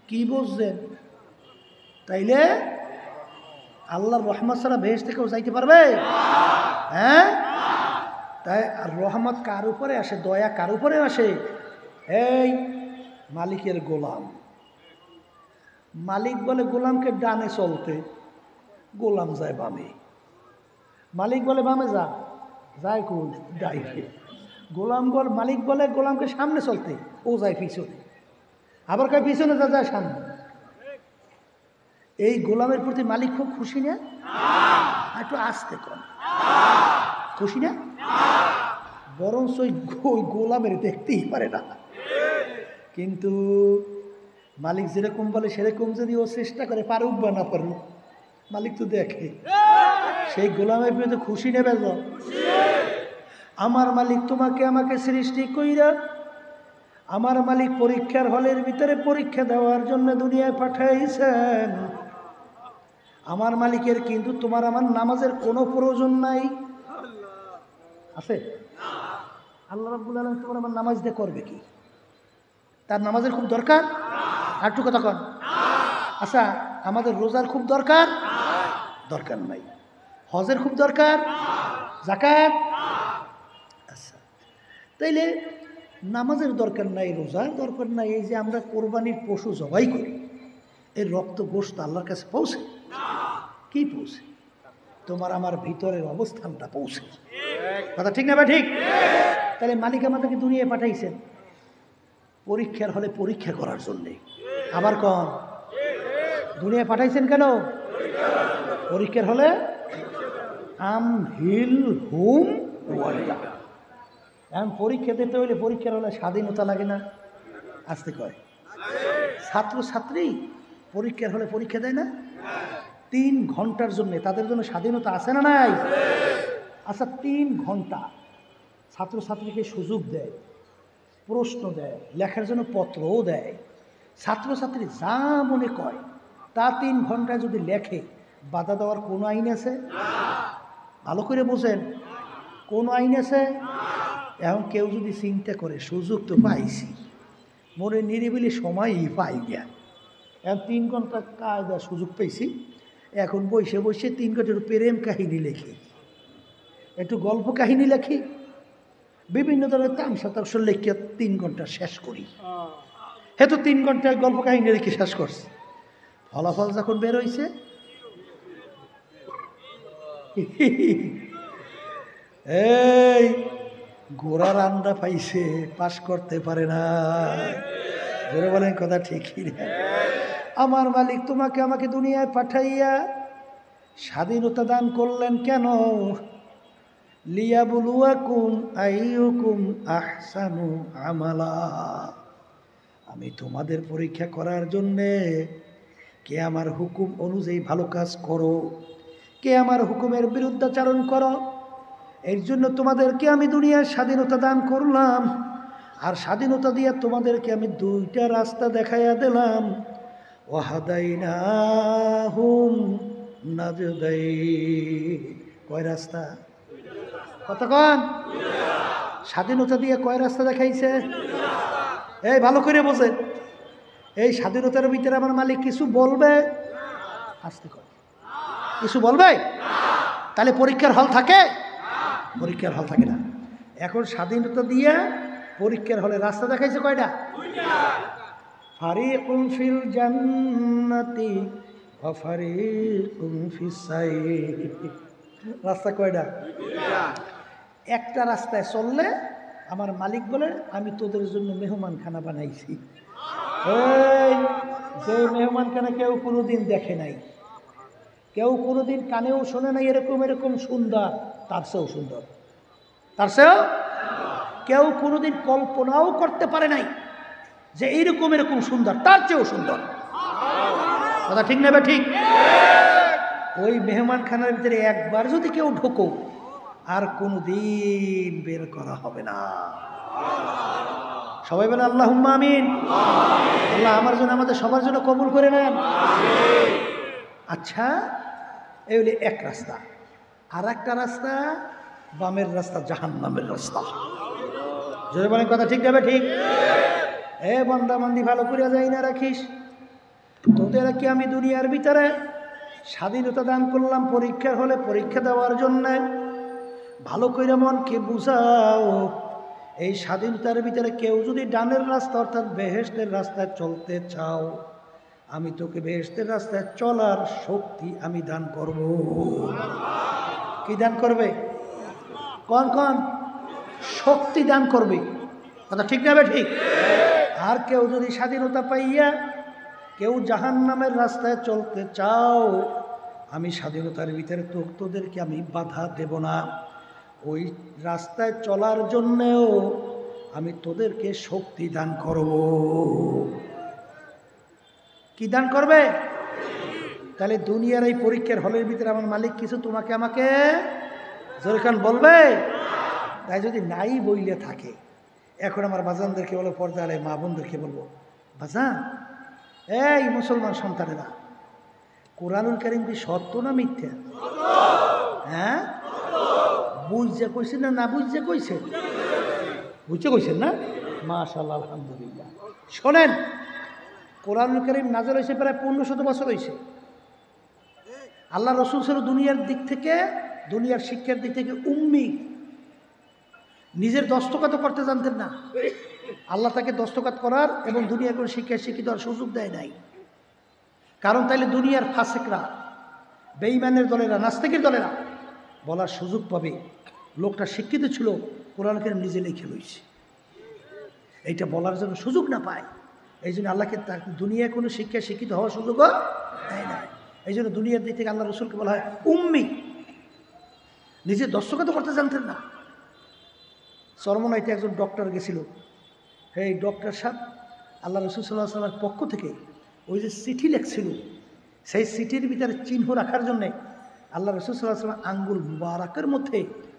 কি বুঝছেন? তাইলে আল্লাহর রহমত ছাড়া বেহেশতে কেউ যাইতে পারবে? হ্যাঁ, তাই আর রহমত কার উপরে আসে, দয়া কার উপরে আসে? এই মালিকের গোলাম। মালিক বলে গোলামকে ডানে চলতে, গোলাম যায় বামে। মালিক বলে বামে যা, যায় কোন ডাইনে। মালিক বলে গোলামকে সামনে চলতে, ও যায় পিছনে। আবার কয় পিছনে যা, যায় সামনে। এই গোলামের প্রতি মালিক খুব খুশি না? একটু আসতে কম খুশি না? বরঞ্চ ওই গোলামের দেখতেই পারে না। কিন্তু মালিক যেরকম বলে সেরকম যদি ও চেষ্টা করে, পারুক বা না পারুক, মালিক তো দেখে। সেই গোলামের বিরুদ্ধে খুশি নেবে। আমার মালিক তোমাকে আমাকে সৃষ্টি কইরা আমার মালিক পরীক্ষার হলের ভিতরে পরীক্ষা দেওয়ার জন্য দুনিয়ায় পাঠাইছেন। আমার মালিকের কিন্তু তোমার আমার নামাজের কোনো প্রয়োজন নাই। আছে? আল্লাহ রাব্বুল আলামিন তোমার আমার নামাজ দিয়ে করবে কি? তার নামাজের খুব দরকার? আর একটু কথা কন। আচ্ছা, আমাদের রোজার খুব দরকার? দরকার নাই। হজের খুব দরকার? যাকাত? আচ্ছা, তাইলে নামাজের দরকার নাই, রোজার দরকার নাই। এই যে আমরা কোরবানির পশু জবাই করি, এর রক্ত গোশত আল্লাহর কাছে পৌঁছে কি? পৌঁছে তোমার আমার ভিতরের অবস্থানটা পৌঁছে। কথা ঠিক না ভাই? ঠিক। তাহলে মালিক আমাদেরকে দুনিয়ায় পাঠাইছেন পরীক্ষার হলে পরীক্ষা করার জন্যে। আবার কন, দুনিয়ায় পাঠাইছেন কেন? পরীক্ষার হলে এখন পরীক্ষা দিতে হইলে পরীক্ষার হলে স্বাধীনতা লাগে না? আসতে কয় ছাত্র ছাত্রী পরীক্ষার হলে পরীক্ষা দেয় না? 3 ঘন্টার জন্য তাদের জন্য স্বাধীনতা আছে না নাই? আচ্ছা, 3 ঘন্টা ছাত্রছাত্রীকে সুযোগ দেয়, প্রশ্ন দেয়, লেখার জন্য পত্রও দেয়। ছাত্রছাত্রী যা মনে কয় তা 3 ঘন্টায় যদি লেখে, বাধা দেওয়ার কোনো আইন আছে? ভালো করে বোঝেন, কোন আইন আছে? এখন কেউ যদি চিন্তা করে সুযোগ তো পাইছি, মনে নিরিবিলি সময়ই পাই না, এখন 3 ঘন্টা কায়দা সুযোগ পেয়েছি, এখন বসে বসে 3 ঘন্টা একটু প্রেম কাহিনী লেখি, একটু গল্প কাহিনী লেখি, বিভিন্ন ধরনের তামসা তামসা লেখে 3 ঘন্টা শেষ করি। হ্যাঁ, তো 3 ঘন্টায় গল্প কাহিনী লেখে শেষ করছে। ফলাফল যখন বের হয়েছে, এই গোড়ার আন্ডা পাইছে, পাস করতে পারে না। ধরে বলেন কথা ঠিকই না? আমার মালিক তোমাকে আমাকে দুনিয়ায় পাঠাইয়া স্বাধীনতা দান করলেন কেন? লিয়াবলুয়াকুম আইয়ুকুম আহসানু আমালা। আমি তোমাদের পরীক্ষা করার জন্যে, কে আমার হুকুম অনুযায়ী ভালো কাজ করো, কে আমার হুকুমের বিরুদ্ধাচারণ করো। এর জন্য তোমাদেরকে আমি দুনিয়ার স্বাধীনতা দান করলাম, আর স্বাধীনতা দিয়ে তোমাদেরকে আমি 2টা রাস্তা দেখাইয়া দিলাম। ওয়াহাদাইনাহুম নাজদাইন। কয় রাস্তা? কতক্ষণ? স্বাধীনতা দিয়ে কয় রাস্তা দেখাইছে? এই ভালো করে বোঝেন, এই স্বাধীনতার ভিতরে আমার মালিক কিছু বলবে? আসতে কর, কিছু বলবে? তাহলে পরীক্ষার হল থাকে? পরীক্ষার হল থাকে না। এখন স্বাধীনতা দিয়ে পরীক্ষার হলে রাস্তা দেখাইছে কয়টা? ফারিকুন ফিল জান্নাতি ওয়া ফারিকুন ফিস সাইর। রাস্তা কয়টা? একটা রাস্তায় চললে আমার মালিক বলে, আমি তোদের জন্য মেহমানখানা বানাইছি। এই যে মেহমানখানা কেউ কোনোদিন দেখে নাই, কেউ কোনোদিন কানেও শোনে নাই, এরকম এরকম সুন্দর, তার চেয়েও সুন্দর, তার চেয়েও কেউ কোনোদিন কল্পনাও করতে পারে নাই যে এইরকম এরকম সুন্দর, তার চেয়েও সুন্দর। কথা ঠিক না? ঠিক। ওই মেহমানখানার ভিতরে একবার যদি কেউ ঢোকো আর কোনোদিন বের করা হবে না। সবাই বলে আল্লাহুম্মা আমিন। আল্লাহ আমার জন্য, আমাদের সবার জন্য কবুল করে নেন। আচ্ছা, এই হলো এক রাস্তা। আর একটা রাস্তা, বামের রাস্তা, জাহান্নামের রাস্তা। জোরে বলেন, কথা ঠিক যাবে? ঠিক। এ বান্দা বান্দি ভালো করে যাই না রাখিস, তোদের কি আমি দুনিয়ার ভিতরে স্বাধীনতা দান করলাম পরীক্ষার হলে পরীক্ষা দেওয়ার জন্যে। ভালো করে মনকে বুঝাও, এই স্বাধীনতার ভিতরে কেউ যদি ডানের রাস্তা অর্থাৎ বেহেশতের রাস্তায় চলতে চাও, আমি তোকে বেহেশতের রাস্তায় চলার শক্তি আমি দান করব। কি দান করবে? কোন কোন শক্তি দান করবে? কথা ঠিক না? ঠিক। আর কেউ যদি স্বাধীনতা পাইয়া কেউ জাহান্নামের রাস্তায় চলতে চাও, আমি স্বাধীনতার ভিতরে তোদেরকে আমি বাধা দেব না। ওই রাস্তায় চলার জন্যেও আমি তোদেরকে শক্তি দান করব। কি দান করবে? তাহলে দুনিয়ার এই পরীক্ষার হলের ভিতরে আমার মালিক কিছু তোমাকে আমাকে জোরখান বলবে? তাই যদি নাই বইলে থাকে, এখন আমার বাজানদেরকে বলবো, পর্দা আলে মা বোনদেরকে বলবো, বাজান, এই মুসলমান সন্তানেরা, কোরআনুল কারীম কি সত্য না মিথ্যা? হ্যাঁ, বুঝছে কইছেন না বুঝছে কইছেন? বুঝছে কইছেন না? মাশাআল্লাহ, আলহামদুলিল্লাহ। শোনেন, কোরআনুল কারীম নাযিল হয়েছে প্রায় 1500 বছর হয়েছে। আল্লাহ রাসূল ছিল দুনিয়ার দিক থেকে, দুনিয়ার শিক্ষার দিক থেকে উম্মি। নিজের দস্তখত করতে জানতেন না। আল্লাহ তাকে দস্তখত করার এবং দুনিয়ার কোনো শিক্ষায় শিক্ষিত হওয়ার সুযোগ দেয় নাই। কারণ তাইলে দুনিয়ার ফাসিকরা, বেঈমানের দলেরা, নাস্তিকের দলেরা বলার সুযোগ পাবে লোকটা শিক্ষিত ছিল, কোরআন কারীম নিজে লিখে লইছে। এইটা বলার জন্য সুযোগ না পায়, এই জন্য আল্লাহকে তার দুনিয়ায় কোনো শিক্ষায় শিক্ষিত হওয়ার সুযোগও দেয় না। এই জন্য দুনিয়ার দিক থেকে আল্লাহ রসুলকে বলা হয় উম্মি। নিজে দস্তখত করতে জানতেন না। চরমনাইতে একজন ডক্টর গেছিল। এই ডক্টর সাহেব আল্লাহ রসুল সাল্লাল্লাহু আলাইহি ওয়াসাল্লামের পক্ষ থেকে ওই যে চিঠি লেখছিল, সেই চিঠির ভিতরে চিহ্ন রাখার জন্যে আল্লাহ রসুল সাল্লাল্লাহু আলাইহি ওয়াসাল্লাম আঙ্গুল মুবারকের মধ্যে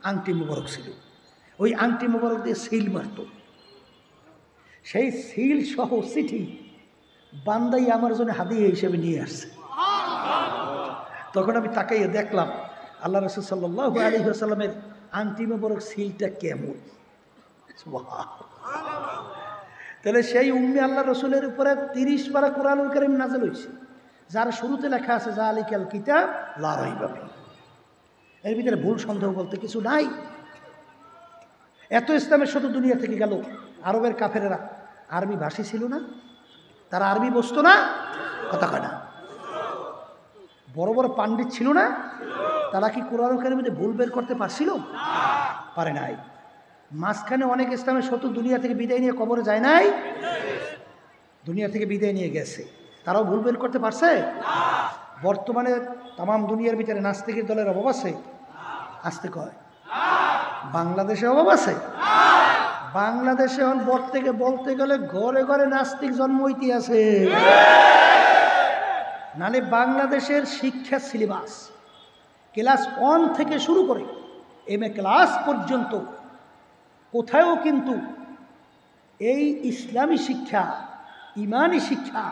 আংটি মুবারক ছিল। ওই আংটি মুবারক দিয়ে সিল মারত। সেই সিল সহ চিঠি বান্দাই আমার জন্য হাদিয়া হিসেবে নিয়ে আসছে। তখন আমি তাকাইয়ে দেখলাম আল্লাহ রসুল সাল্লাল্লাহু আলাইহি ওয়াসাল্লামের আংটি মুবারক সিলটা কেমন। তাহলে সেই উম্মি আল্লাহ রসুলের উপরে 30 পারা কোরআনুল কারীম নাযিল হয়েছে, যার শুরুতে লেখা আছে যালিকাল কিতাব লা রাইবা ফীহ। এর ভিতরে ভুল সন্দেহ বলতে কিছু নাই। এত ইসলামের শত দুনিয়া থেকে গেল। আরবের কাফেরেরা আরবি ভাষী ছিল না? তারা আরবি বুঝতো না? কথা কয় না। বড় বড় পাণ্ডিত ছিল না? তারা কি কোরআনুল কারীমের মধ্যে ভুল বের করতে পারছিল? পারে নাই। মাঝখানে অনেক ইসলামের শত দুনিয়া থেকে বিদায় নিয়ে কবরে যায় নাই? দুনিয়া থেকে বিদায় নিয়ে গেছে, তারাও ভুল বের করতে পারছে? বর্তমানে তাম দুনিয়ার ভিতরে নাস্তিকের দলের অভাব আছে? আসতে কয় বাংলাদেশে অভাব আছে? বাংলাদেশে এখন থেকে বলতে গেলে ঘরে ঘরে নাস্তিক জন্ম হইতে আছে। নালে বাংলাদেশের শিক্ষা সিলেবাস ক্লাস 1 থেকে শুরু করে MA ক্লাস পর্যন্ত কোথাও কিন্তু এই ইসলামী শিক্ষা, ইমানি শিক্ষা,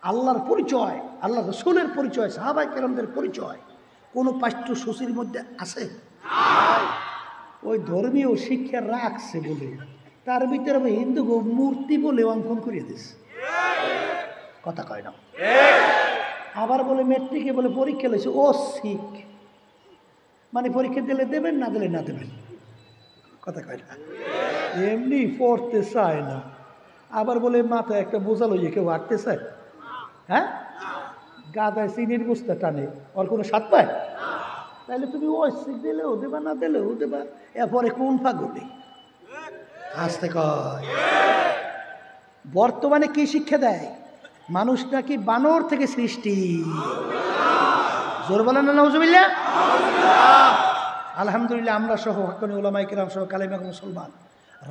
আল্লাহর পরিচয়, আল্লাহ রসুলের পরিচয়, সাহাবায়ে কেরামদের পরিচয় কোনো পাঠ্যসূচির মধ্যে আছে? ওই ধর্মীয় শিক্ষা রাখছে বলে তার ভিতরে হিন্দু মূর্তি বলে অঙ্কন করিয়ে দিচ্ছে। কথা কয় না। আবার বলে মেট্রিকে বলে পরীক্ষা লইছে, ও শিখ মানে পরীক্ষা দিলে দেবেন, না দিলে না দেবেন। কথা কয় না। এমনি পড়তে চায় না। আবার বলে মাথায় একটা বোঝা লইয়ে কেউ হাঁটতে চায়? হ্যাঁ, গাদায় চিনির বস্তা টানে, ওর কোনো স্বাদ পায়? তাহলে তুমি ওই শিখ দিলেও দেবা, না দিলেও দেবা। এরপরে কোন পাগলে আসতে কয়? বর্তমানে কি শিক্ষা দেয়? মানুষ নাকি বানর থেকে সৃষ্টি। জোর বলেন না নাউজুবিল্লাহ। আলহামদুলিল্লাহ, আমরা সহ হক্কানি উলামায়ে কেরাম সহ কালেমা মুসলমান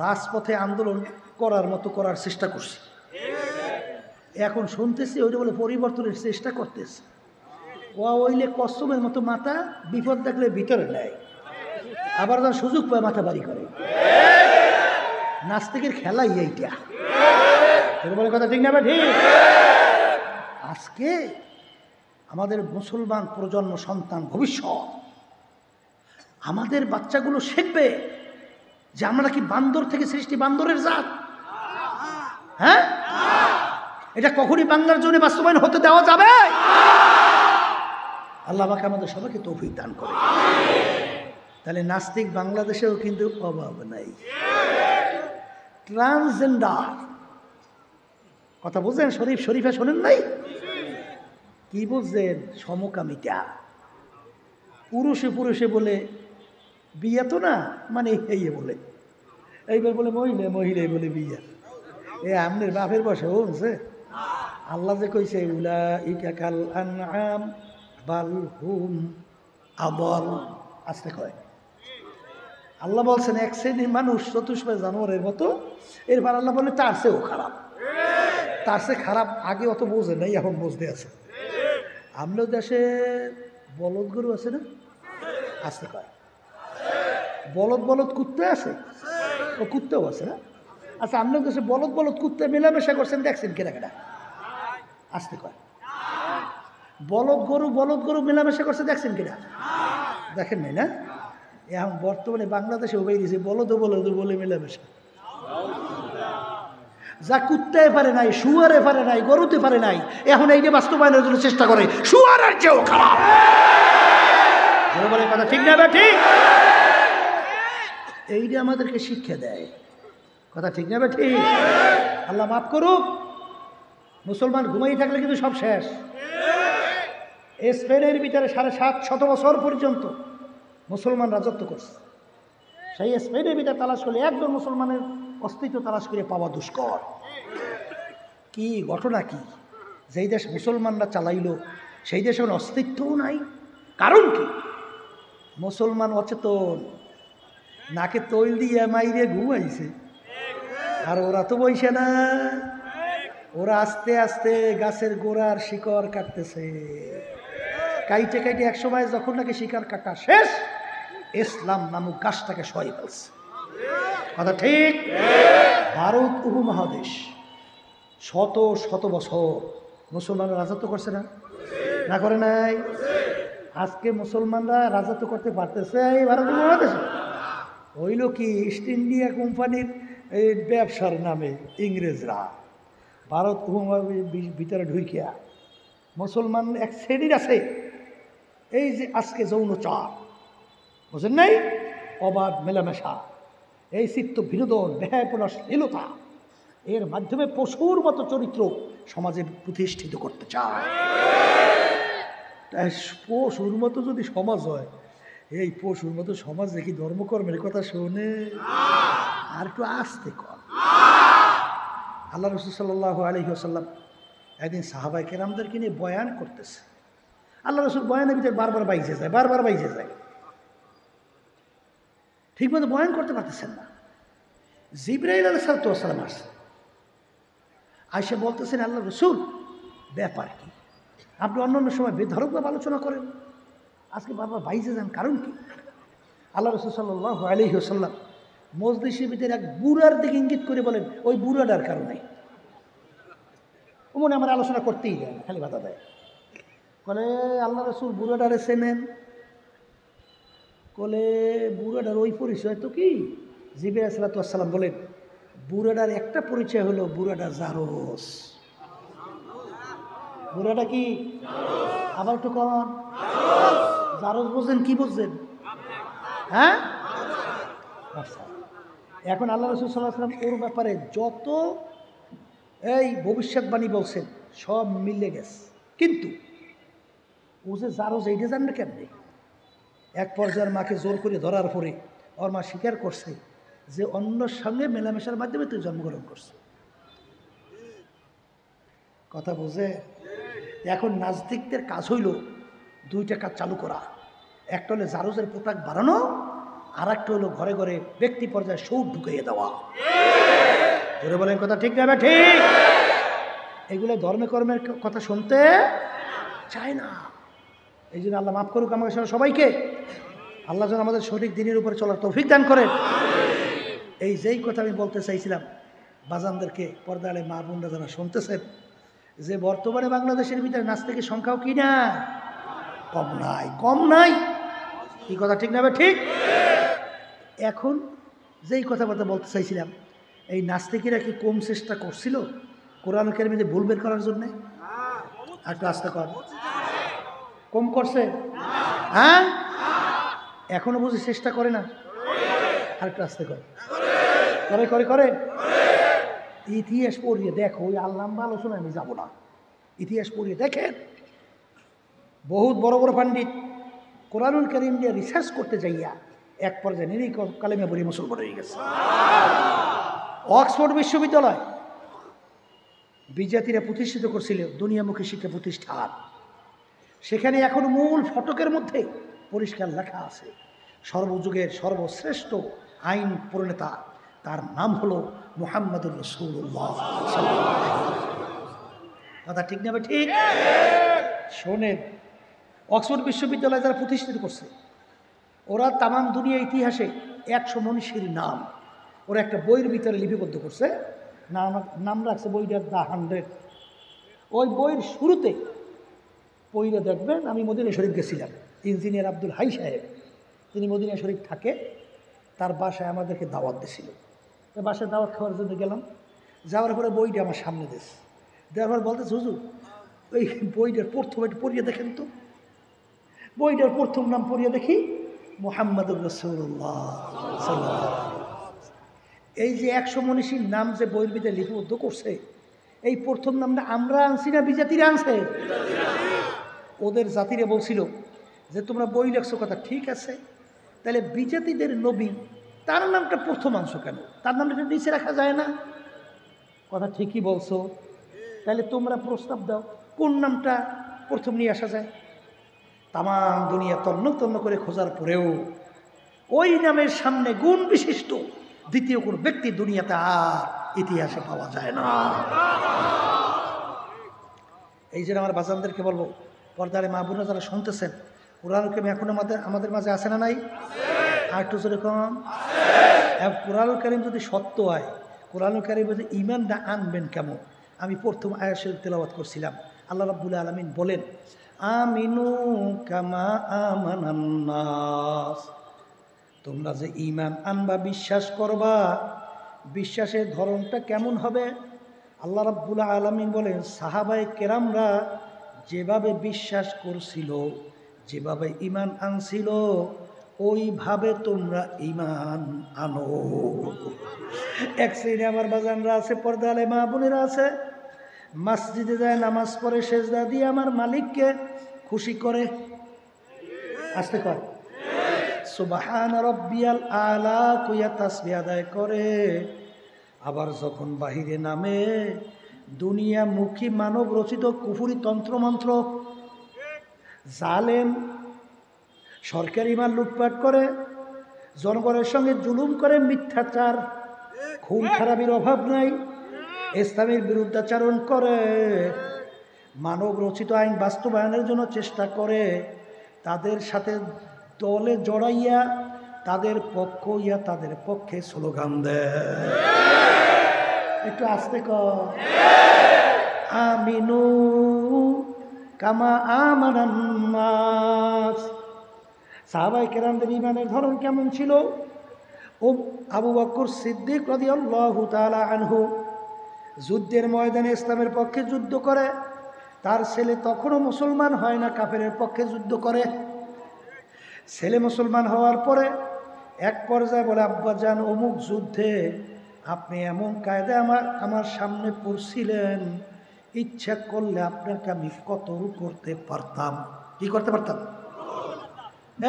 রাজপথে আন্দোলন করার মতো করার চেষ্টা করছি। এখন শুনতেছি ওইটা বলে পরিবর্তনের চেষ্টা করতেছে। ও ওইলে কষ্টমের মতো মাথা বিপদ দেখলে ভিতরে নেয়, আবার যখন সুযোগ পায় মাথা বাড়ি করে। নাস্তিকের খেলাই এইটা, বলে কথা ঠিক না ঠিক? আজকে আমাদের মুসলমান প্রজন্ম সন্তান ভবিষ্যৎ, আমাদের বাচ্চাগুলো শিখবে যে আমরা কি বান্দর থেকে সৃষ্টি, বান্দরের জাত? হ্যাঁ, এটা কখনই বাংলার জন্য বাস্তবায়ন হতে দেওয়া যাবে? আল্লাহ আমাকে আমাদের সবাইকে তৌফিক দান করে। তাহলে নাস্তিক বাংলাদেশেও কিন্তু অভাব নাই। ট্রান্সজেন্ডার কথা বুঝলেন? শরীফে শোনেন নাই? কি বুঝলেন? সমকামিতা। পুরুষে বলে বিয়ে তো না, মানে এই বলে, এইবার বলে মহিলাই বলে বিয়ে। এ আমনের বাপের বসে বলছে আল্লাহ যে কইছে উলাইকা কাল আনআম বাল হুম আদল, আসতে কয় আল্লাহ বলছেন এক শ্রেণীর মানুষ চতুষ্পদ জানোয়ারের মতো। এরপর আল্লাহ বলে তার চেয়েও খারাপ, তার চেয়ে খারাপ। আগে অত বোঝে নাই, এখন বুঝতে আছে। আমরাও দেশে বলদ গরু আছে না, আসতে কয় বলদ কুত্তে আছে, ও কুত্তেও আছে না? আচ্ছা, আপনার দেশে বলদ কুত্তে মেলামেশা করছেন, দেখছেন কেনা? আসতে কয় বলদ গরু মেলামেশা করছে, দেখছেন কিনা? দেখেন নাই না? এখন বর্তমানে বাংলাদেশে হয়ে গেছে বলদ বলে মেলামেশা। যা কুত্তায় পারে নাই, শুয়ারে পারে নাই, গরুতে পারে নাই, এখন এইটা বাস্তবায়নের জন্য চেষ্টা করে শুয়ারের চেয়েও খারাপ। বলে কথা ঠিক না? ঠিক। এইটা আমাদেরকে শিক্ষা দেয়, কথা ঠিক না? ঠিক। আল্লাহ মাফ করুক। মুসলমান ঘুমাই থাকলে কিন্তু সব শেষ। স্পেনের ভিতরে 750 বছর পর্যন্ত মুসলমান রাজত্ব করছে। সেই স্পেনের ভিতরে তালাশ করলে একজন মুসলমানের অস্তিত্ব তালাশ করে পাওয়া দুষ্কর। কি ঘটনা কি? যেই দেশ মুসলমানরা চালাইল সেই দেশে কোনো অস্তিত্বও নাই। কারণ কি? মুসলমান অচেতন, নাকে তৈল দিয়ে মাইরে ঘুমাইছে। আর ওরা তো বইছে না, ওরা আস্তে আস্তে গাছের গোড়ার শিকড় কাটতেছে। কাইটে একসময় যখন নাকি শিকড় কাটা শেষ, ইসলাম নামক গাছটাকে সয় ফেলছে। কথা ঠিক? ভারত উপমহাদেশ শত বছর মুসলমানরা রাজত্ব করছে না? না করে নাই? আজকে মুসলমানরা রাজত্ব করতে পারতেছে এই ভারত উপমহাদেশে? হইল কি? ইস্ট ইন্ডিয়া কোম্পানির এই ব্যবসার নামে ইংরেজরা ভারত উপমহাদেশের ভিতরে ঢুকিয়া মুসলমান এক শ্রেণীর আছে, এই যে আজকে যৌনচার, বুঝেন নাই? অবাধ মেলামেশা, এই চিত্ত বিনোদন, ব্যয়পনা, শ্লীলতা, এর মাধ্যমে পশুর মতো চরিত্র সমাজে প্রতিষ্ঠিত করতে চায়। পশুর মতো যদি সমাজ হয়, এই পশুর মতো সমাজ দেখি ধর্মকর্মের কথা শোনে? আর একটু আসতে কর। আল্লাহ রাসূল সাল্লাল্লাহু আলাইহি ওয়াসাল্লাম একদিন সাহাবায়ে কেরামদেরকে নিয়ে বয়ান করতেছে। আল্লাহ রাসূল বয়ানের ভিতরে বারবার বাইজে যায়, ঠিকমতো বয়ান করতে পারতেছেন না। জিবরাইল আলাইহিস সালাম আসছে, আয়েশা বলতেছেন আল্লাহ রাসূল ব্যাপার কি? আপনি অন্যান্য সময় বেধড়কভাবে আলোচনা করেন, আজকে বারবার বাইজে যান, কারণ কি? আল্লাহ রাসূল সাল্লাল্লাহু আলাইহি ওয়াসাল্লাম মজলিসের ভিতরে এক বুড়ার দিকে ইঙ্গিত করে বলেন, ওই বুড়াটার কারণে ও মনে আমার আলোচনা করতেই যায়, খালি বাধা দেয়। বলে আল্লাহ রাসূল বুড়াটারে চেনেন? বলে বুড়াটার ওই পরিচয় তো কি? জিবরাইল আলাইহিস সালাম বলেন, বুড়াটার একটা পরিচয় হলো বুড়াটা জারজ। বুড়াটা কি? আবার একটু কন। জারজ বুঝছেন? কি বুঝছেন? হ্যাঁ, আচ্ছা। এখন আল্লাহ রাসূল সাল্লাল্লাহু আলাইহি ওয়াসাল্লাম ওর ব্যাপারে যত এই ভবিষ্যৎবাণী বলছেন সব মিলে গেছে, কিন্তু ও যে জারজ এইটা জানবে কেমনে? এক পর্যায়ের মাকে জোর করে ধরার পরে ওর মা স্বীকার করছে যে অন্যর সঙ্গে মেলামেশার মাধ্যমে তুই জন্মগ্রহণ করছে। কথা বুঝে? এখন নাস্তিকদের কাজ হইল দুইটা কাজ চালু করা। একটা হলো জারজের পোশাক বাড়ানো, আর একটা হলো ঘরে ঘরে ব্যক্তি পর্যায়ে সৌদ ঢুকিয়ে দেওয়া। জোরে বলেন কথা ঠিক না? ঠিক। এগুলো ধর্মে কর্মের কথা শুনতে চায় না। এই জন্য আল্লাহ মাফ করুক আমাকে সবাইকে। আল্লাহ যেন আমাদের সঠিক দিনের উপরে চলার তৌফিক দান করেন। এই যেই কথা আমি বলতে চাইছিলাম বাজানদেরকে, পর্দালে মা বোনরা যারা শুনতেছেন, যে বর্তমানে বাংলাদেশের ভিতরে নাস্তিকের সংখ্যাও কি না কম নাই, কম নাই। এই কথা ঠিক না? ঠিক। এখন যেই কথাবার্তা বলতে চাইছিলাম, এই নাস্তিকেরা কি কম চেষ্টা করছিল কোরআন কারিমে ভুল বের করার জন্য? আর একটু আস্তে কর, কম করছে? হ্যাঁ, এখনো বুঝি চেষ্টা করে না? আর একটু আস্তে কর, করে করে করে। ইতিহাস পড়িয়ে দেখো, ওই আল্লাম্বা আলোচনায় আমি যাবো না, ইতিহাস পড়িয়ে দেখেন বহুত বড় বড় পণ্ডিত কোরআনুল কারীম দিয়ে রিসার্চ করতে যাইয়া এক পর্যায়ে নিরীহ কালেমা পড়ে মুসলমান হয়ে গেছে। অক্সফোর্ড বিশ্ববিদ্যালয় বিজাতিরা প্রতিষ্ঠিত করছিল দুনিয়ামুখী শিক্ষা প্রতিষ্ঠান। সেখানে এখন মূল ফটকের মধ্যে পরিষ্কার লেখা আছে, সর্বযুগের সর্বশ্রেষ্ঠ আইন প্রণেতা, তার নাম হলো মুহাম্মদুর রাসূলুল্লাহ। কথা ঠিক না? ঠিক। শোনেন, অক্সফোর্ড বিশ্ববিদ্যালয় যারা প্রতিষ্ঠিত করছে, ওরা তামাম দুনিয়া ইতিহাসে 100 মনীষীর নাম ওরা একটা বইয়ের ভিতরে লিপিবদ্ধ করছে। নাম রাখছে বইটার দ্য 100। ওই বইয়ের শুরুতে পইরা দেখবেন, আমি মদিনা শরীফ গেছিলাম, ইঞ্জিনিয়ার আব্দুল হাই সাহেব, তিনি মদিনা শরীফ থাকে, তার বাসায় আমাদেরকে দাওয়াত দিয়েছিল। তো বাসায় দাওয়াত খাওয়ার জন্য গেলাম, যাওয়ার পরে বইটা আমার সামনে দিয়েছে, দেওয়ার পর বলতেছে, হুজুর ওই বইটার প্রথম একটু পড়িয়ে দেখেন তো। বইটার প্রথম নাম পড়িয়ে দেখি, মুহাম্মদুর রাসূলুল্লাহ সাল্লাল্লাহু আলাইহি ওয়াসাল্লাম। এই যে 100 মনীষীর নাম যে বইয়ের ভিতরে লিপিবদ্ধ করছে, এই প্রথম নামটা আমরা আনছি না বিজাতিরা আনছে? ওদের জাতিরে বলছিল যে তোমরা বই লেখছো, কথা ঠিক আছে, তাহলে বিজাতিদের নবী তার নামটা প্রথম আনছো কেন? তার নামটা নিচে রাখা যায় না? কথা ঠিকই বলছো, তাহলে তোমরা প্রস্তাব দাও কোন নামটা প্রথম নিয়ে আসা যায়। তামাম দুনিয়া তন্ন তন্ন করে খোঁজার পরেও ওই নামের সামনে গুণ বিশিষ্ট দ্বিতীয় কোন ব্যক্তি দুনিয়াতে আর ইতিহাসে পাওয়া যায় না। এই জন্য আমার বাজানদেরকে বলবো, পর্দারে মা বোনেরা যারা শুনতেছেন, কোরআন কারীম এখন আমাদের মাঝে আছে না নাই? আর একটু জোরে কম। কোরআন কারীম যদি সত্য হয়, কোরআন কারীম যদি ঈমানটা আনবেন কেমন? আমি প্রথম আয়াত শরীফ তেলাওয়াত করছিলাম, আল্লাহ রাব্বুল আলামিন বলেন, আমিনু কামা আমানান নাস, তোমরা যে ঈমান আনবা, বিশ্বাস করবা, বিশ্বাসের ধরনটা কেমন হবে? আল্লাহ রাব্বুল আলামিন বলেন, সাহাবায়ে কেরামরা যেভাবে বিশ্বাস করছিল, যেভাবে ঈমান আনছিল, ওইভাবে তোমরা ঈমান আনো। এক শ্রেণী আমার বাজানরা আছে, পর্দা আলে মা বোনেরা আছে, মসজিদে যায়, নামাজ পড়ে, সেজদা দিয়ে আমার মালিককে খুশি করে। আসতে কর সুবহান রাব্বিয়াল আলা কইয়া তাসবিহ আদায় করে। আবার যখন বাহিরে নামে, দুনিয়ামুখী মানব রচিত কুফরি তন্ত্রমন্ত্র, জালেম, সরকারি মাল লুটপাট করে, জনগণের সঙ্গে জুলুম করে, মিথ্যাচার, খুন খারাপির অভাব নাই, ইসলামের বিরুদ্ধাচারণ করে, মানব রচিত আইন বাস্তবায়নের জন্য চেষ্টা করে, তাদের সাথে দলে জড়াইয়া তাদের পক্ষ ইয়া তাদের পক্ষে স্লোগান দেয়। একটু আস্তে কর, আমিনু কামা আমানান নাস। সাহাবায়ে কেরামদের ঈমানের ধরন কেমন ছিল? ও আবু বকর সিদ্দিক রাদিয়াল্লাহু তাআলা আনহু যুদ্ধের ময়দানে ইসলামের পক্ষে যুদ্ধ করে, তার ছেলে তখনও মুসলমান হয় না, কাফেরের পক্ষে যুদ্ধ করে। ছেলে মুসলমান হওয়ার পরে এক পর্যায়ে বলে, আব্বাজান অমুক যুদ্ধে আপনি এমন কায়দায় আমার সামনে পড়ছিলেন, ইচ্ছা করলে আপনাকে আমি কতল করতে পারতাম। কি করতে পারতাম?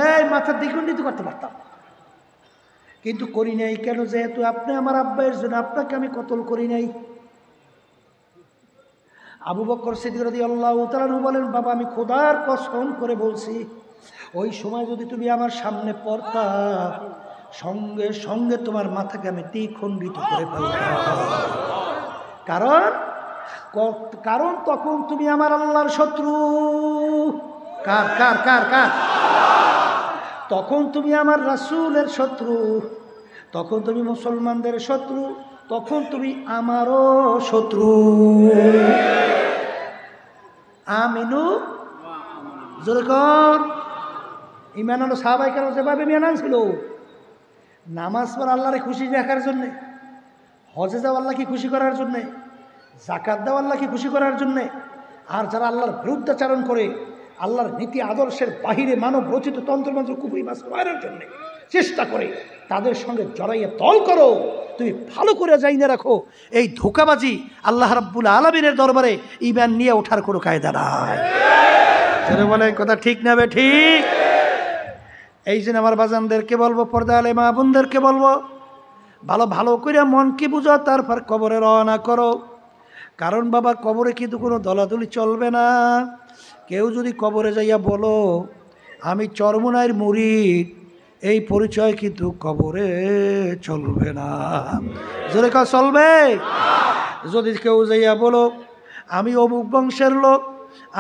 এই মাথার দ্বিখণ্ডিত করতে পারতাম, কিন্তু করি নাই। কেন? যেহেতু আপনি আমার আব্বাইয়ের জন্য আপনাকে আমি কতল করি নাই। আবু বকর সিদ্দিক রাদিয়াল্লাহু তাআলা আনহু বলেন, বাবা আমি খোদার কসম করে বলছি, ওই সময় যদি তুমি আমার সামনে পড়তা, সঙ্গে সঙ্গে তোমার মাথাকে আমি দ্বিখণ্ডিত করে ফেলতাম। কারণ কারণ তখন তুমি আমার আল্লাহর শত্রু। কার কার কার কার? তখন তুমি আমার রাসূলের শত্রু, তখন তুমি মুসলমানদের শত্রু, তখন তুমি আমারও শত্রু। আমিনু জোরে কর। ঈমান হলো সাহাবায়ে কেরাম যেভাবে ঈমান ছিল, নামাজ পড়া আল্লাহরে খুশি রাখার জন্যে, হজে যাওয়া আল্লাহকে খুশি করার জন্যে, যাকাত দেওয়া আল্লাহকে খুশি করার জন্যে। আর যারা আল্লাহর বিরুদ্ধাচারণ করে, আল্লাহর নীতি আদর্শের বাহিরে মানব রচিত তন্ত্রমন্ত্র কুফরি বাস্তবায়নের জন্য চেষ্টা করে, তাদের সঙ্গে জড়াইয়া দল করো। তুমি ভালো করে যাইনে রাখো, এই ধোঁকাবাজি আল্লাহ রাব্বুল আলামিনের দরবারে ঈমান নিয়ে ওঠার কোনো কায়দা নাই। যারা বলে কথা ঠিক না বে ঠিক? এই জন্য আমার বাজানদেরকে বলবো, পর্দা আলে মা বোনদেরকে বলবো, ভালো ভালো করে মনকে বুঝো, তারপর কবরে রওনা করো। কারণ বাবা, কবরে কিন্তু কোনো দলাদলি চলবে না। কেউ যদি কবরে যাইয়া বলো আমি চরমোনাইয়ের মুরিদ, এই পরিচয় কিন্তু কবরে চলবে না। জোরে কথা চলবে? যদি কেউ যাইয়া বলো আমি অমুক বংশের লোক,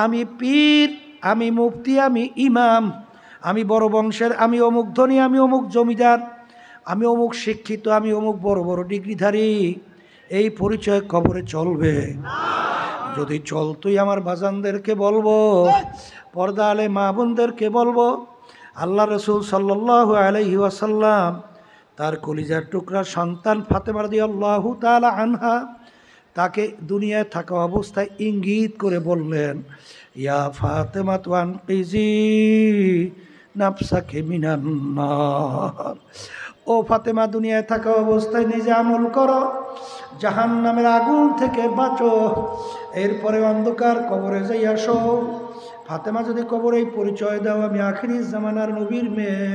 আমি পীর, আমি মুফতি, আমি ইমাম, আমি বড় বংশের, আমি অমুক ধনী, আমি অমুক জমিদার, আমি অমুক শিক্ষিত, আমি অমুক বড় বড় ডিগ্রিধারী, এই পরিচয় কবরে চলবে? যদি চলতোই আমার বাজানদেরকে বলবো, পর্দা আলে মা বোনদেরকে বলবো, আল্লাহ রসুল সাল্লাল্লাহু আলাইহি ওয়াসাল্লাম তার কলিজার টুকরা সন্তান ফাতেমা রাদিয়াল্লাহু তাআলা আনহা তাকে দুনিয়ায় থাকা অবস্থায় ইঙ্গিত করে বললেন, ইয়া ফাতেমা আনকিজি নাফসাকে মিনান নার। ও ফাতেমা, দুনিয়ায় থাকা অবস্থায় নিজে আমল করো, জাহান্নামের আগুন থেকে বাঁচো, এরপরে অন্ধকার কবরে যাই আসো। ফাতেমা যদি কবরে এই পরিচয় দাও আমি আখিরি জামানার নবীর মেয়ে,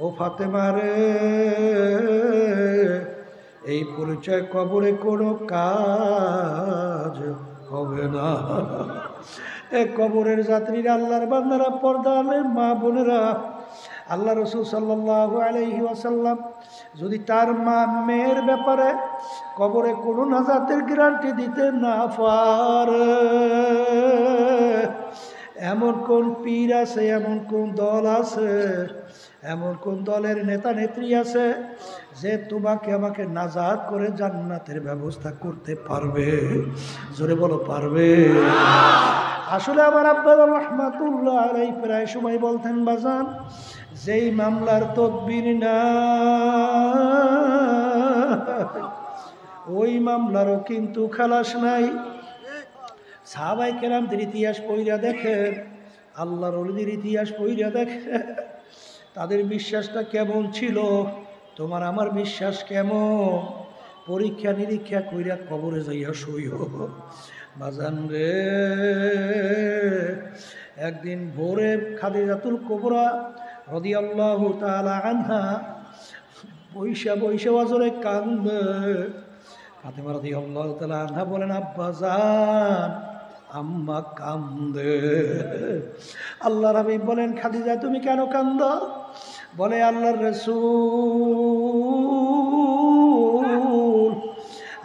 ও ফাতেমা রে, এই পরিচয় কবরে কোনো কাজ হবে না। এ কবরের যাত্রীরা, আল্লাহর বান্দারা, পর্দা আলে মা বোনেরা, আল্লাহ রসুল সাল্লাল্লাহু আলাইহি ওয়াসাল্লাম যদি তার মা মেয়ের ব্যাপারে কবরে কোনো নাজাতের গ্যারান্টি দিতে না পারে, এমন কোন পীর আছে, এমন কোন দল আছে, এমন কোন দলের নেতা নেত্রী আছে যে তোমাকে আমাকে নাজাত করে জান্নাতের ব্যবস্থা করতে পারবে? জোরে বলো, পারবে? আসলে আমার আব্বা রাহমাতুল্লাহ আলাইহি প্রায় সময় বলতেন, বাজান, যেই মামলার তদবির না ওই মামলারও কিন্তু খালাস নাই। সাহাবায়ে কেরামদের ইতিহাস পড়িয়া দেখেন, আল্লাহর ওলিদের ইতিহাস পড়িয়া দেখেন, তাদের বিশ্বাসটা কেমন ছিল, তোমার আমার বিশ্বাস কেমন? পরীক্ষা নিরীক্ষা কইরা কবরে যাইয়া শুইও বাজান রে। একদিন ভোরে খাদিজাতুল কুবরা রাদিয়াল্লাহু তাআলা আনহা বৈশা বৈশা ওয়াজরে কান্দে। ফাতেমা রাদিয়াল্লাহু তাআলা আনহা বলেন, আব্বা জান, আম্মা কান্দে। আল্লাহর হাবিব বলেন, খাদিজা তুমি কেন কান্দো? বলে, আল্লাহর রাসূল,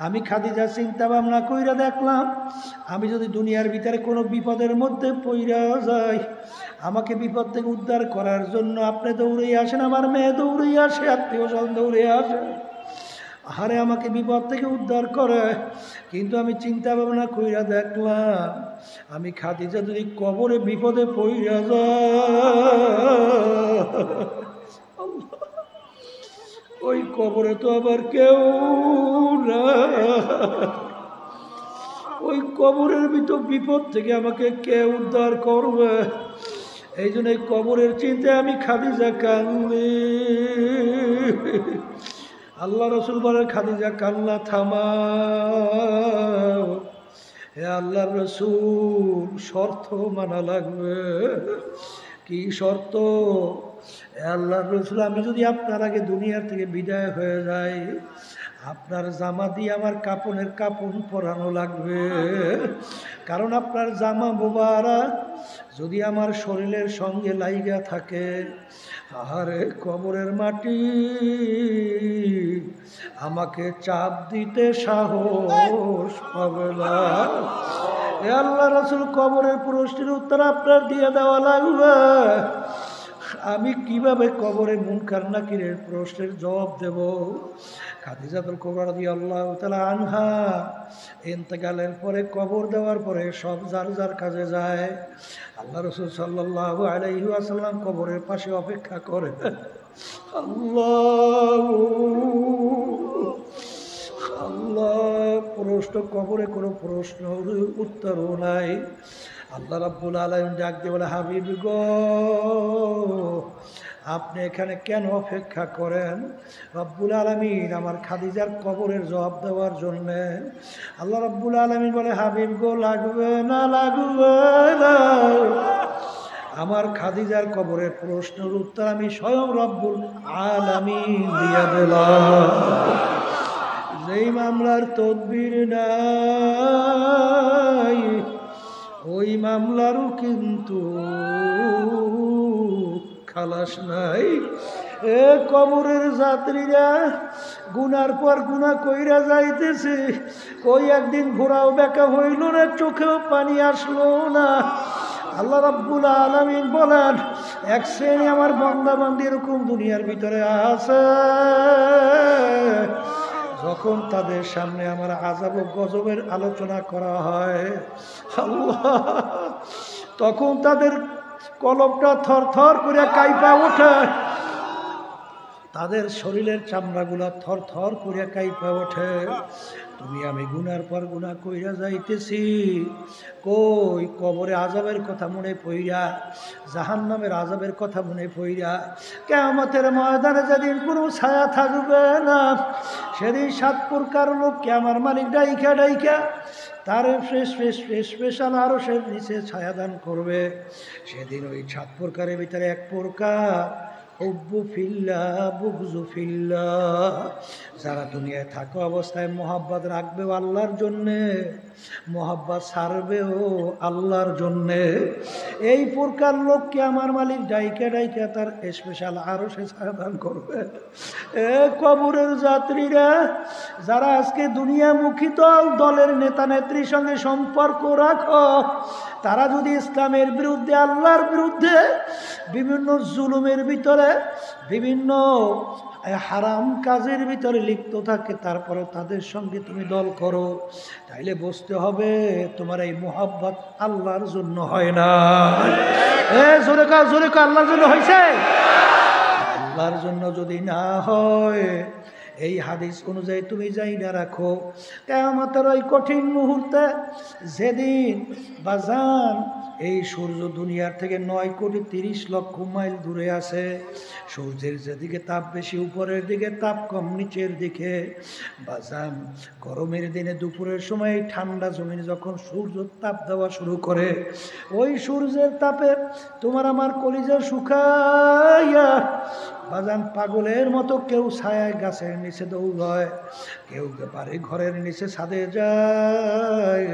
আমি খাদিজা চিন্তা ভাবনা কইরা দেখলাম, আমি যদি দুনিয়ার ভিতরে কোনো বিপদের মধ্যে পইরা যাই, আমাকে বিপদ থেকে উদ্ধার করার জন্য আপনি দৌড়ে আসেন, আমার মেয়ে দৌড়ে আসে, আত্মীয় স্বজন দৌড়ে আসে, আরে আমাকে বিপদ থেকে উদ্ধার করে। কিন্তু আমি চিন্তা ভাবনা কইরা দেখলাম, আমি খাদিজা যদি কবরে বিপদে পইরা যাই, ওই কবরে তো আবার কেউ না, ওই কবরের ভিতর বিপদ থেকে আমাকে কে উদ্ধার করবে? এই জন্য কবরের চিন্তায় আমি খাদিজা কান্দি। আল্লাহ রসুল বলেন, খাদিজা কান্না থামাও। হে আল্লাহ রসুল, শর্ত মানা লাগবে। কি শর্ত? আল্লাহ রসুল, আমি যদি আপনার আগে দুনিয়ার থেকে বিদায় হয়ে যাই, আপনার জামা দিয়ে আমার কাপনের কাপড় পরানো লাগবে। কারণ আপনার জামা মোবারক যদি আমার শরীরের সঙ্গে লাইগা থাকে, আরে কবরের মাটি আমাকে চাপ দিতে সাহস পাবে না। এ আল্লাহ রাসূল, কবরের প্রশ্নের উত্তর আপনার দিয়ে দেওয়া লাগবে। আমি কিভাবে কবরে মুনকার নাকিরের প্রশ্নের জবাব দেব? খাদিজাতুল কুবরা রাদিয়াল্লাহু তাআলা আনহা ইন্তেকালের পরে, কবর দেওয়ার পরে সব যার যার কাজে যায়। আল্লাহ রাসূল সাল্লাল্লাহু আলাইহি ওয়াসাল্লাম কবরের পাশে অপেক্ষা করে। আল্লাহ আল্লাহ, প্রশ্ন কবরে কোনো প্রশ্ন উত্তরও নাই। আল্লাহ রাব্বুল আলামিন ডাক দিয়ে বলে, হাবিব গো, আপনি এখানে কেন অপেক্ষা করেন? রব্বুল আলামিন আমার খাদিজার কবরের জবাব দেওয়ার জন্যে। আল্লাহ রব্বুল আলামিন বলে, হাবিব গো, লাগবে না, লাগবে না, আমার খাদিজার কবরের প্রশ্নের উত্তর আমি স্বয়ং রব্বুল আলামিন দিয়ে দিলাম। যেই মামলার তদবির নাই, ওই মামলারও কিন্তু খালাস নাই। এ কবরের যাত্রীরা গুনার পর গুনাহ কইরা যাইতেছে, কই একদিন ঘোরাও বেকা হইল না, চোখেও পানি আসলো না। আল্লাহ রাব্বুল আলামিন বলেন, এক শ্রেণী আমার বান্দা বান্দি এরকম দুনিয়ার ভিতরে আছে, যখন তাদের সামনে আমার আযাব ও গজবের আলোচনা করা হয়, আল্লাহ, তখন তাদের কলবটা থর থর করে কাইপা ওঠে, তাদের শরীরের চামড়াগুলা থর থর করে কাইপা ওঠে। তুমি আমি গুনার পর গুনাহ কইরা যাইতেছি, কই কবরে আযাবের কথা মনে পইরা, জাহান্নামের আযাবের কথা মনে পইরা, কিয়ামতের ময়দানে যেদিন কোনো ছায়া থাকবে না, সেদিন 7 প্রকার লোককে আমার মালিক ডাইকা ডাইকা তার স্পেশাল আরশের নিচে ছায়াদান করবে। সেদিন ওই 7 প্রকারের ভিতরে 1 প্রকার হুব্বু ফিল্লাহ বুগযু ফিল্লাহ, যারা দুনিয়ায় থাকা অবস্থায় মোহাব্বত রাখবেও আল্লাহর জন্যে, মোহাব্বত ছাড়বেও আল্লাহর জন্যে, এই প্রকার লোককে আমার মালিক ডাইকা ডাইকা তার স্পেশাল আরশে ছায়াদান করবে। এ কবরের যাত্রীরা, যারা আজকে দুনিয়ামুখী দলের নেতা নেত্রীর সঙ্গে সম্পর্ক রাখো, তারা যদি ইসলামের বিরুদ্ধে, আল্লাহর বিরুদ্ধে, বিভিন্ন জুলুমের ভিতরে, বিভিন্ন হারাম কাজের ভিতরে লিপ্ত থাকে, তারপরে তাদের সঙ্গে তুমি দল করো, তাইলে বুঝতে হবে তোমার এই মোহাব্বত আল্লাহর জন্য হয় না। জোরে কা আল্লাহর জন্য হয়েছে? আল্লাহর জন্য যদি না হয়, এই হাদিস অনুযায়ী তুমি যাই না রাখো, কিয়ামতের ওই কঠিন মুহূর্তে, যেদিন বাজান এই সূর্য দুনিয়ার থেকে 9,30,00,000 মাইল দূরে আছে, সূর্যের যেদিকে তাপ বেশি উপরের দিকে, তাপ কম নিচের দিকে। বাজান গরমের দিনে দুপুরের সময় ঠান্ডা জমিনে যখন সূর্য তাপ দেওয়া শুরু করে, ওই সূর্যের তাপে তোমার আমার কলিজা শুকাইয়া বাজান পাগলের মতো কেউ ছায়ায় গাছের নিচে দৌড়ায়, কেউ পারে ঘরের নিচে ছাদে যায়।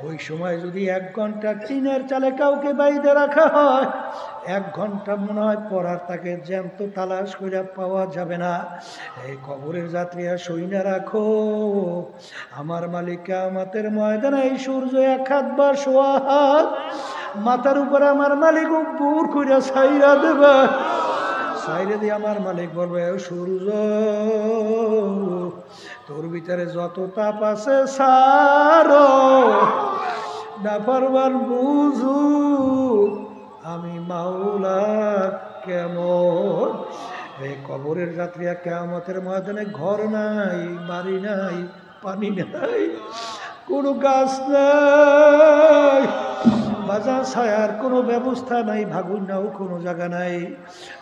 ওই সময় যদি 1 ঘন্টা টিনের চালে কাউকে বাইরে রাখা হয়, 1 ঘন্টা মনে হয় পড়ার তাকে জ্যান্ত তালাশ করে পাওয়া যাবে না। এই কবরের যাত্রীরা সইনা রাখো, আমার মালিক কিয়ামতের ময়দানে এই সূর্য 1 হাত বা 1.25 হাত মাথার উপরে আমার মালিক উপর করে ছাইরা দেবে। সাইরে দিয়ে আমার মালিক বলবে, সূর্য, তোর ভিতরে যত তাপ আছে সারো, নাফরমান বুঝু আমি মাওলা কেমন। এই কবরের যাত্রীরা কিয়ামতের ময়দানে ঘর নাই, বাড়ি নাই, পানি নাই, কোনো গাছ নাই, বাজার ছায়ার কোনো ব্যবস্থা নাই, ভাগুনাও কোনো জায়গা নাই।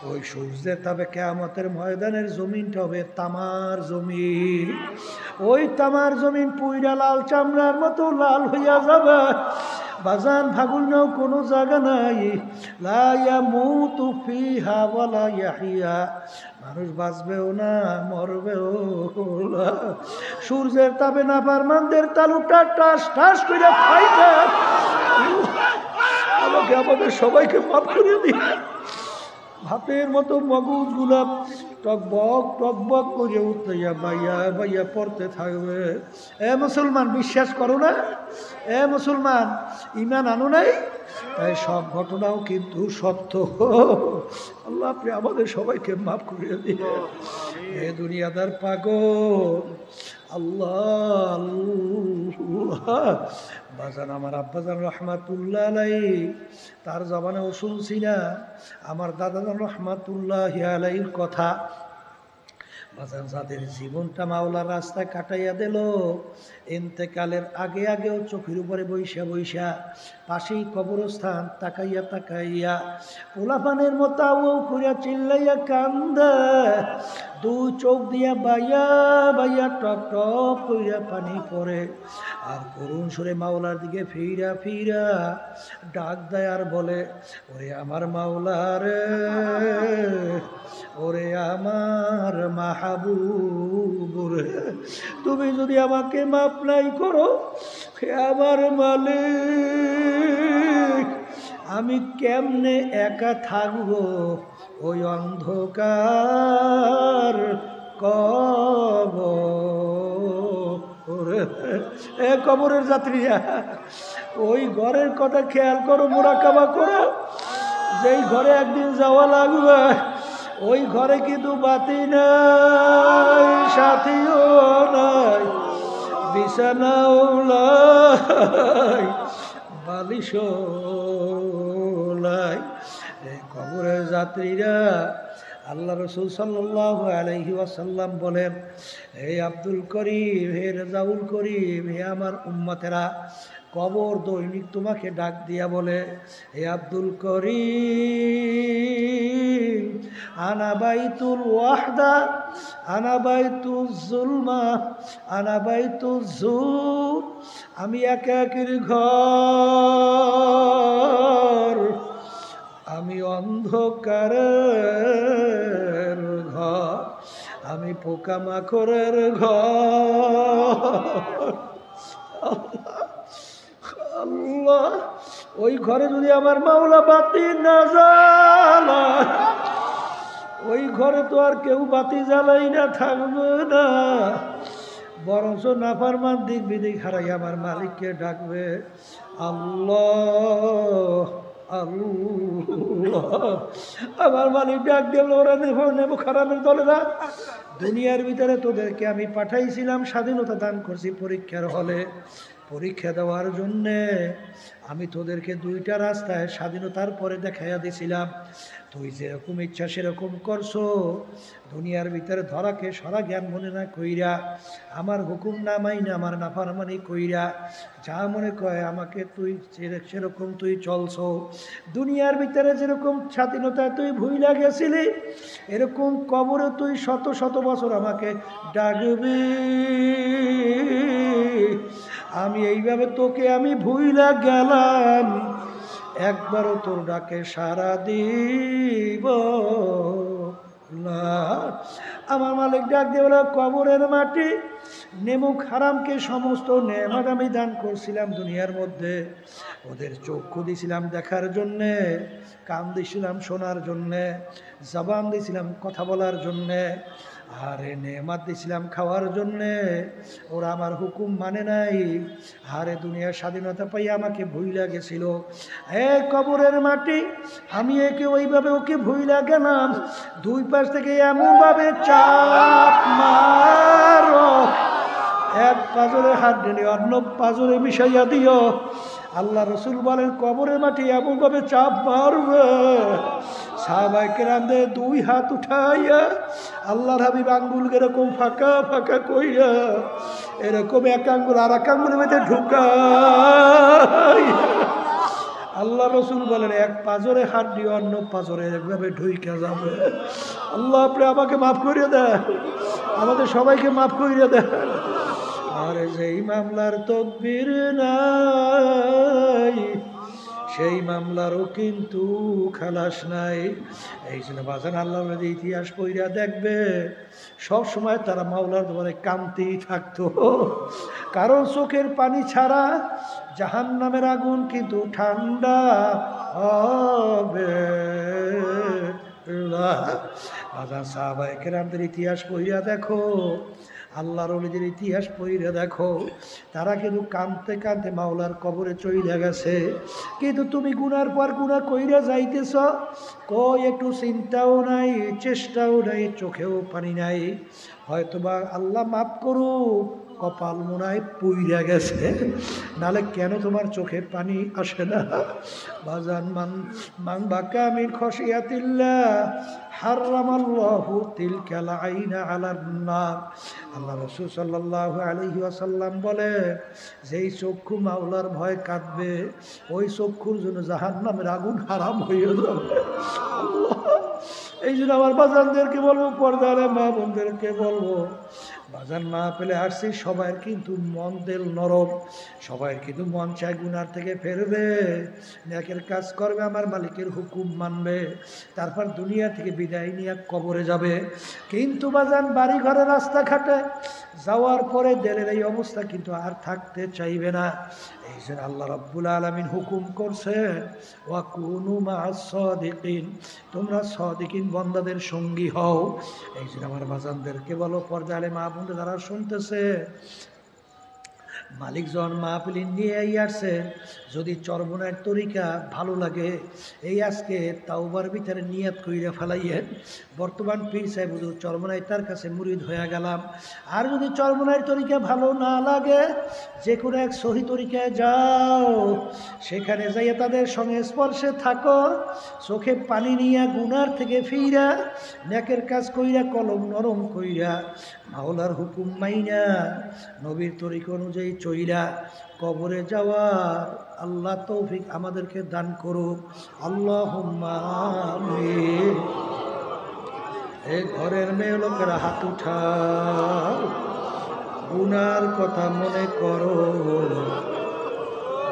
ওই সূর্যের তাপে কিয়ামতের ময়দানের জমিনটা হবে তামার জমিন। ওই তামার জমিন পুইরা লাল চামড়ার মতো লাল হইয়া যাবে। বাজান ভাগুনাও কোনো জায়গা নাই, লা ইয়ামুতু ফিহা ওয়ালা ইয়াহিয়া, মানুষ বাঁচবেও না, মরবেও না। সূর্যের তাপে নাফরমানদের তালুটা টাস টাস করে ফাইটা আমাকে আমাদের সবাইকে মাফ করে দিন। ভাতের মতো মগজ গুলা টকবক করে উঠতে বাইয়া বাইয়া পড়তে থাকবে। এ মুসলমান, বিশ্বাস করো না? এ মুসলমান, ইমান আনো নাই? তাই সব ঘটনাও কিন্তু সত্য। আল্লাহ আপনি আমাদের সবাইকে মাফ করে দিন। এ দুনিয়াদার পাগল, আল্লাহ আল্লাহ। বাজান আমার আব্বাজান রহমাতুল্লাহ আলাইহি, তার জবানেও শুনছি না আমার দাদাজান রহমাতুল্লাহ আলাইহির কথা। বাজান যাদের জীবনটা মাওলার রাস্তায় কাটাইয়া দিল, ইন্তেকালের আগে আগেও চোখের উপরে বৈশা বৈশা পাশেই কবরস্থান তাকাইয়া তাকাইয়া পোলাপানের মতো ও করিয়া চিল্লাইয়া কান্দে, দুই চোখ দিয়া বাইয়া বাইয়া টক টক কইরা পানি পড়ে, আর করুণ সুরে মাওলার দিকে ফিরা ফিরা ডাক দেয় আর বলে, ওরে আমার মাওলা রে, ওরে আমার মাহবুব রে, তুমি যদি আমাকে মাফ নাই করো, আমার মালিক, আমি কেমনে একা থাকবো ওই অন্ধকার কবর। এ কবরের যাত্রীরা, ওই ঘরের কথা খেয়াল করো, মুরাকাবা করো। যেই ঘরে একদিন যাওয়া লাগবে, ওই ঘরে কিন্তু বাতি নাই, সাথীও নাই, বিছানাও নাই, বালিশও নাই। এই কবরের যাত্রীরা, আল্লাহ রসুল সাল্লাল্লাহু আলাইহি ওয়াসাল্লাম বলেন, হে আব্দুল করিম, হে রেজাউল করিম, হে আমার উম্মতেরা, কবর দৈনিক তোমাকে ডাক দিয়া বলে, হে আব্দুল করিম, আনা বাইতুল ওয়াহদা, আনা বাইতুল জুলমা, আনা বাইতুল জুর, আমি একাকির ঘর, আমি অন্ধকারের ঘর, আমি পোকামাকড়ের ঘর। আল্লাহ, ওই ঘরে যদি আমার মাওলা বাতি না জ্বালায়, ওই ঘরে তো আর কেউ বাতি জ্বালাই না থাকবে না, বরঞ্চ নাফরমান দিক বিদিক হারাই আমার মালিককে ডাকবে, আল্লাহ আল্লাহ। আমার মালিক ডাক দিল, ওরা নেবো খারাপের দলে না, দুনিয়ার ভিতরে তোদেরকে আমি পাঠাইছিলাম, স্বাধীনতা দান করছি পরীক্ষার হলে, পরীক্ষা দেওয়ার জন্যে আমি তোদেরকে দুইটা রাস্তায় স্বাধীনতার পরে দেখাইয়া দিছিলাম, তুই যেরকম ইচ্ছা সেরকম করছো, দুনিয়ার ভিতরে ধরাকে সরা জ্ঞান মনে না কইরা, আমার হুকুম না মাইনা আমার নাফরমানি কইরা, যা মনে কয় আমাকে তুই সেরকম তুই চলছো, দুনিয়ার ভিতরে যেরকম স্বাধীনতায় তুই ভুইলা গেছিলি, এরকম কবরে তুই শত শত বছর আমাকে ডাকবি, আমি এইভাবে তোকে আমি ভুইলা গেলাম, একবারও তোর ডাকে সাড়া দিব না। আমার মালিক ডাক দিয়ে বলে, কবরের মাটি, নেমুক হারামকে সমস্ত নেয়ামত আমি দান করছিলাম দুনিয়ার মধ্যে, ওদের চক্ষু দিছিলাম দেখার জন্যে, কান দিছিলাম শোনার জন্যে, জবান দিছিলাম কথা বলার জন্যে, আরে নেয়ামত দিছিলাম খাওয়ার জন্যে, ওরা আমার হুকুম মানে নাই, আরে দুনিয়ার স্বাধীনতা পাই আমাকে ভুইলা গেছিল। এ কবরের মাটি, আমি একে ওইভাবে ওকে ভুইলা গেলাম, দুই পাশ থেকে এমনভাবে চাপ মারো, এক পাজরে হাত ঢেলে অন্য পাজরে মিশাইয়া দিও। আল্লাহ রসুল বলেন, কবরের মাটি এমনভাবে চাপ মারবে, সাহাবায়ে কেরামদের দুই হাত উঠাইয়া আল্লাহর হাবিব আঙ্গুল এরকম ফাঁকা ফাঁকা কইরা এরকম এক আঙ্গুল আর এক আঙ্গুলের মধ্যে ঢুকাই, আল্লাহ রসুল বলেন, এক পাজরে হাত দিয়ে অন্য পাজরে একভাবে ঢুইকা যাবে। আল্লাহ আপনি আমাকে মাফ করিয়ে দেন, আমাদের সবাইকে মাফ করিয়ে দেন। আর যেই মামলার তকবীর নাই, সেই মামলারও কিন্তু খালাস নাই। এই জন্য বাজান আল্লাহ ইতিহাস পইরা দেখবে সব সময় তারা মাওলার দরবারে কাঁদতেই থাকতো, কারণ চোখের পানি ছাড়া জাহান্নামের আগুন কিন্তু ঠান্ডা হবে না। বাজান সাহাবায়ে কেরামদের ইতিহাস পইরা দেখো, আল্লাহর ওলিদের ইতিহাস পড়ে দেখো, তারা কিন্তু কাঁদতে কাঁদতে মাওলার কবরে চইলা গেছে। কিন্তু তুমি গুনার পর গুনাহ কইরা যাইতেছ, কই একটু চিন্তাও নাই, চেষ্টাও নাই, চোখেও পানি নাই। হয়তোবা আল্লাহ মাফ করুক, কপাল মোনায় পুইরা গেছে, নালে কেন তোমার চোখে পানি আসে না? বাজান মান বাকা মিন খশিয়াতিল্লাহ হারামাল্লাহু তিলকাল আইনা আলান নার। আল্লাহ রাসূল সাল্লাল্লাহু আলাইহি ওয়াসাল্লাম বলে, যেই চক্ষু মাওলার ভয় কাঁদবে ওই চক্ষুর জন্য জাহান্নামের আগুন হারাম হয়ে যাবে। এই জন্য আমার বাজানদেরকে বলবো, পর্দারে মা বোনদেরকে বলবো, বাজান মা পেলে আসছি, সবাই কিন্তু মন দিল নরম, সবাই কিন্তু মন চায় গুনার থেকে ফেরবে, নেকের কাজ করবে, আমার মালিকের হুকুম মানবে, তারপর দুনিয়া থেকে বিদায় নিয়ে কবরে যাবে। কিন্তু বাজান বাড়ি ঘরে রাস্তাঘাটে যাওয়ার পরে দিলের এই অবস্থা কিন্তু আর থাকতে চাইবে না। এই যে আল্লাহ রাব্বুল আলামিন হুকুম করছে, ওয়া কুনু মা'আস সাদিকিন, তোমরা সাদিকিন বান্দাদের সঙ্গী হও। এই যে আমার বাজানদেরকে বলো, পর্দারে মা বোনদের যারা শুনতেছে, মালিক যখন মাহফিল নিয়ে আসছে, যদি চরমনার তরিকা ভালো লাগে, এই আজকে তাওবার ভিতরে নিয়াত কইরা ফেলাইয়েন, বর্তমান পীর সাহেব হুজুর চরমনায় তার কাছে মুরিদ হয়ে গেলাম। আর যদি চরমনার তরিকা ভালো না লাগে, যে কোনো এক সহি তরিকায় যাও, সেখানে যাইয়া তাদের সঙ্গে স্পর্শে থাকো, চোখে পানি নিয়া গুনার থেকে ফিরা নেকের কাজ কইরা, কলম নরম কইরা, মাওলার হুকুম মাইনা নবীর তরিকা অনুযায়ী চইরা কবরে যাওয়ার আল্লাহ তৌফিক আমাদেরকে দান করুক। আল্লাহুম্মা আমিন। এই ঘরের মেয়ে লোকেরা হাত উঠাও, গুনার কথা মনে করো,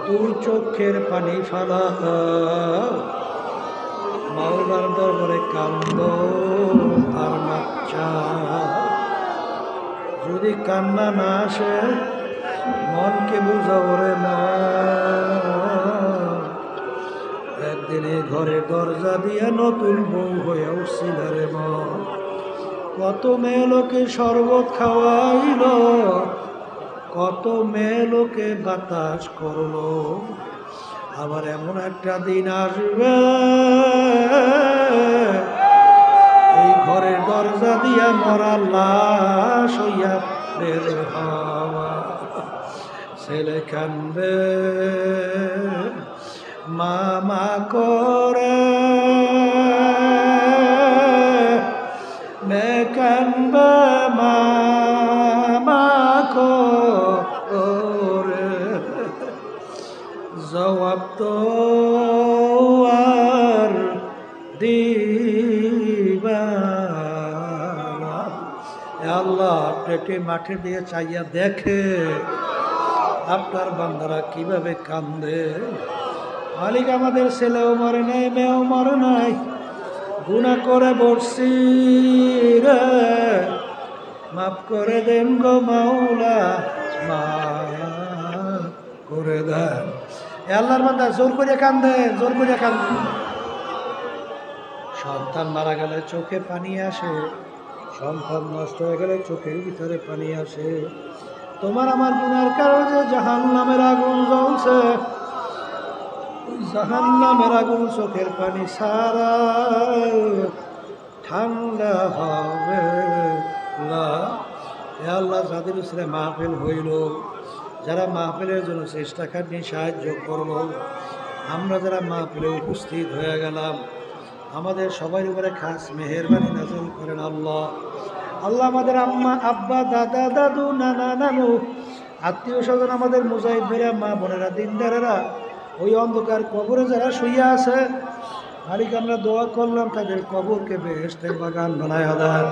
দুই চোখের পানি ফালাও, মাওলার দরবারে কান্দো আর মাপ চাও। যদি কান্না না আসে, মনকে বুঝাও রে মন, একদিনে ঘরে দরজা দিয়া নতুন বউ হয়ে উঠছিল রে মন। কত মেয়ে লোকে শরবত খাওয়াইল, কত মেয়ে লোকে বাতাস করলো, আবার এমন একটা দিন আসবে এই ঘরের দরজা দিয়া মরা লাশ হইয়া বের হওয়া। ছেলে কানবে মামা করে, মেয়ে কানবে মামা করে, জবাব তো আর দিবা না। আল্লাহ পেটে মাঠে দিয়ে চাইয়া দেখে আপনার বান্দারা কিভাবে কান্দে। মালিক আমাদের ছেলেও মরে নাই, মেয়েও মরে নাই, গুনাহ করে বসছি রে, মাফ করে দেন গো মাওলা, মাফ করে দেন। আল্লাহর বান্দা জোর করে কান্দে, জোর করে কান্দে। সন্তান মারা গেলে চোখে পানি আসে, সন্তান নষ্ট হয়ে গেলে চোখের ভিতরে পানি আসে। তোমার আমার গুনার কারণে জাহান্নামের আগুন জ্বলছে, জাহান্নামের আগুন চোখের পানি সারা ঠান্ডা হবে না। আল্লাহ যাদের উপরে মাহফিল হইল, যারা মাহফিলের জন্য চেষ্টা খাটনি সাহায্য করলো, আমরা যারা মাহফিলে উপস্থিত হয়ে গেলাম, আমাদের সবার উপরে খাস মেহেরবানি নাযিল করেন আল্লাহ। আল্লাহ আমাদের আম্মা আব্বা দাদা দাদু নানা নানু আত্মীয় স্বজন, আমাদের মুজাহিদ ভাইরা, মা বোনেরা, দিনদারেরা, ওই অন্ধকার কবরে যারা শুইয়া আছে, মালিক আমরা দোয়া করলাম তাদের কবরকে বেহেশতের বাগান বানায়া দেন।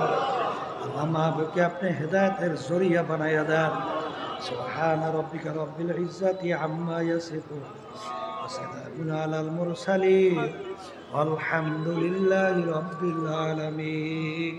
আল্লাহ মাহবুবকে আপনি হেদায়েতের জরিয়া বানায়া দেন। সুবহান রাব্বিকা রাব্বিল ইজ্জাতি আম্মা ইয়াসিফুন, ওয়া সালামুন আলাল মুরসালিন আলহামদুলিল্লাহি রাব্বিল আলামিন।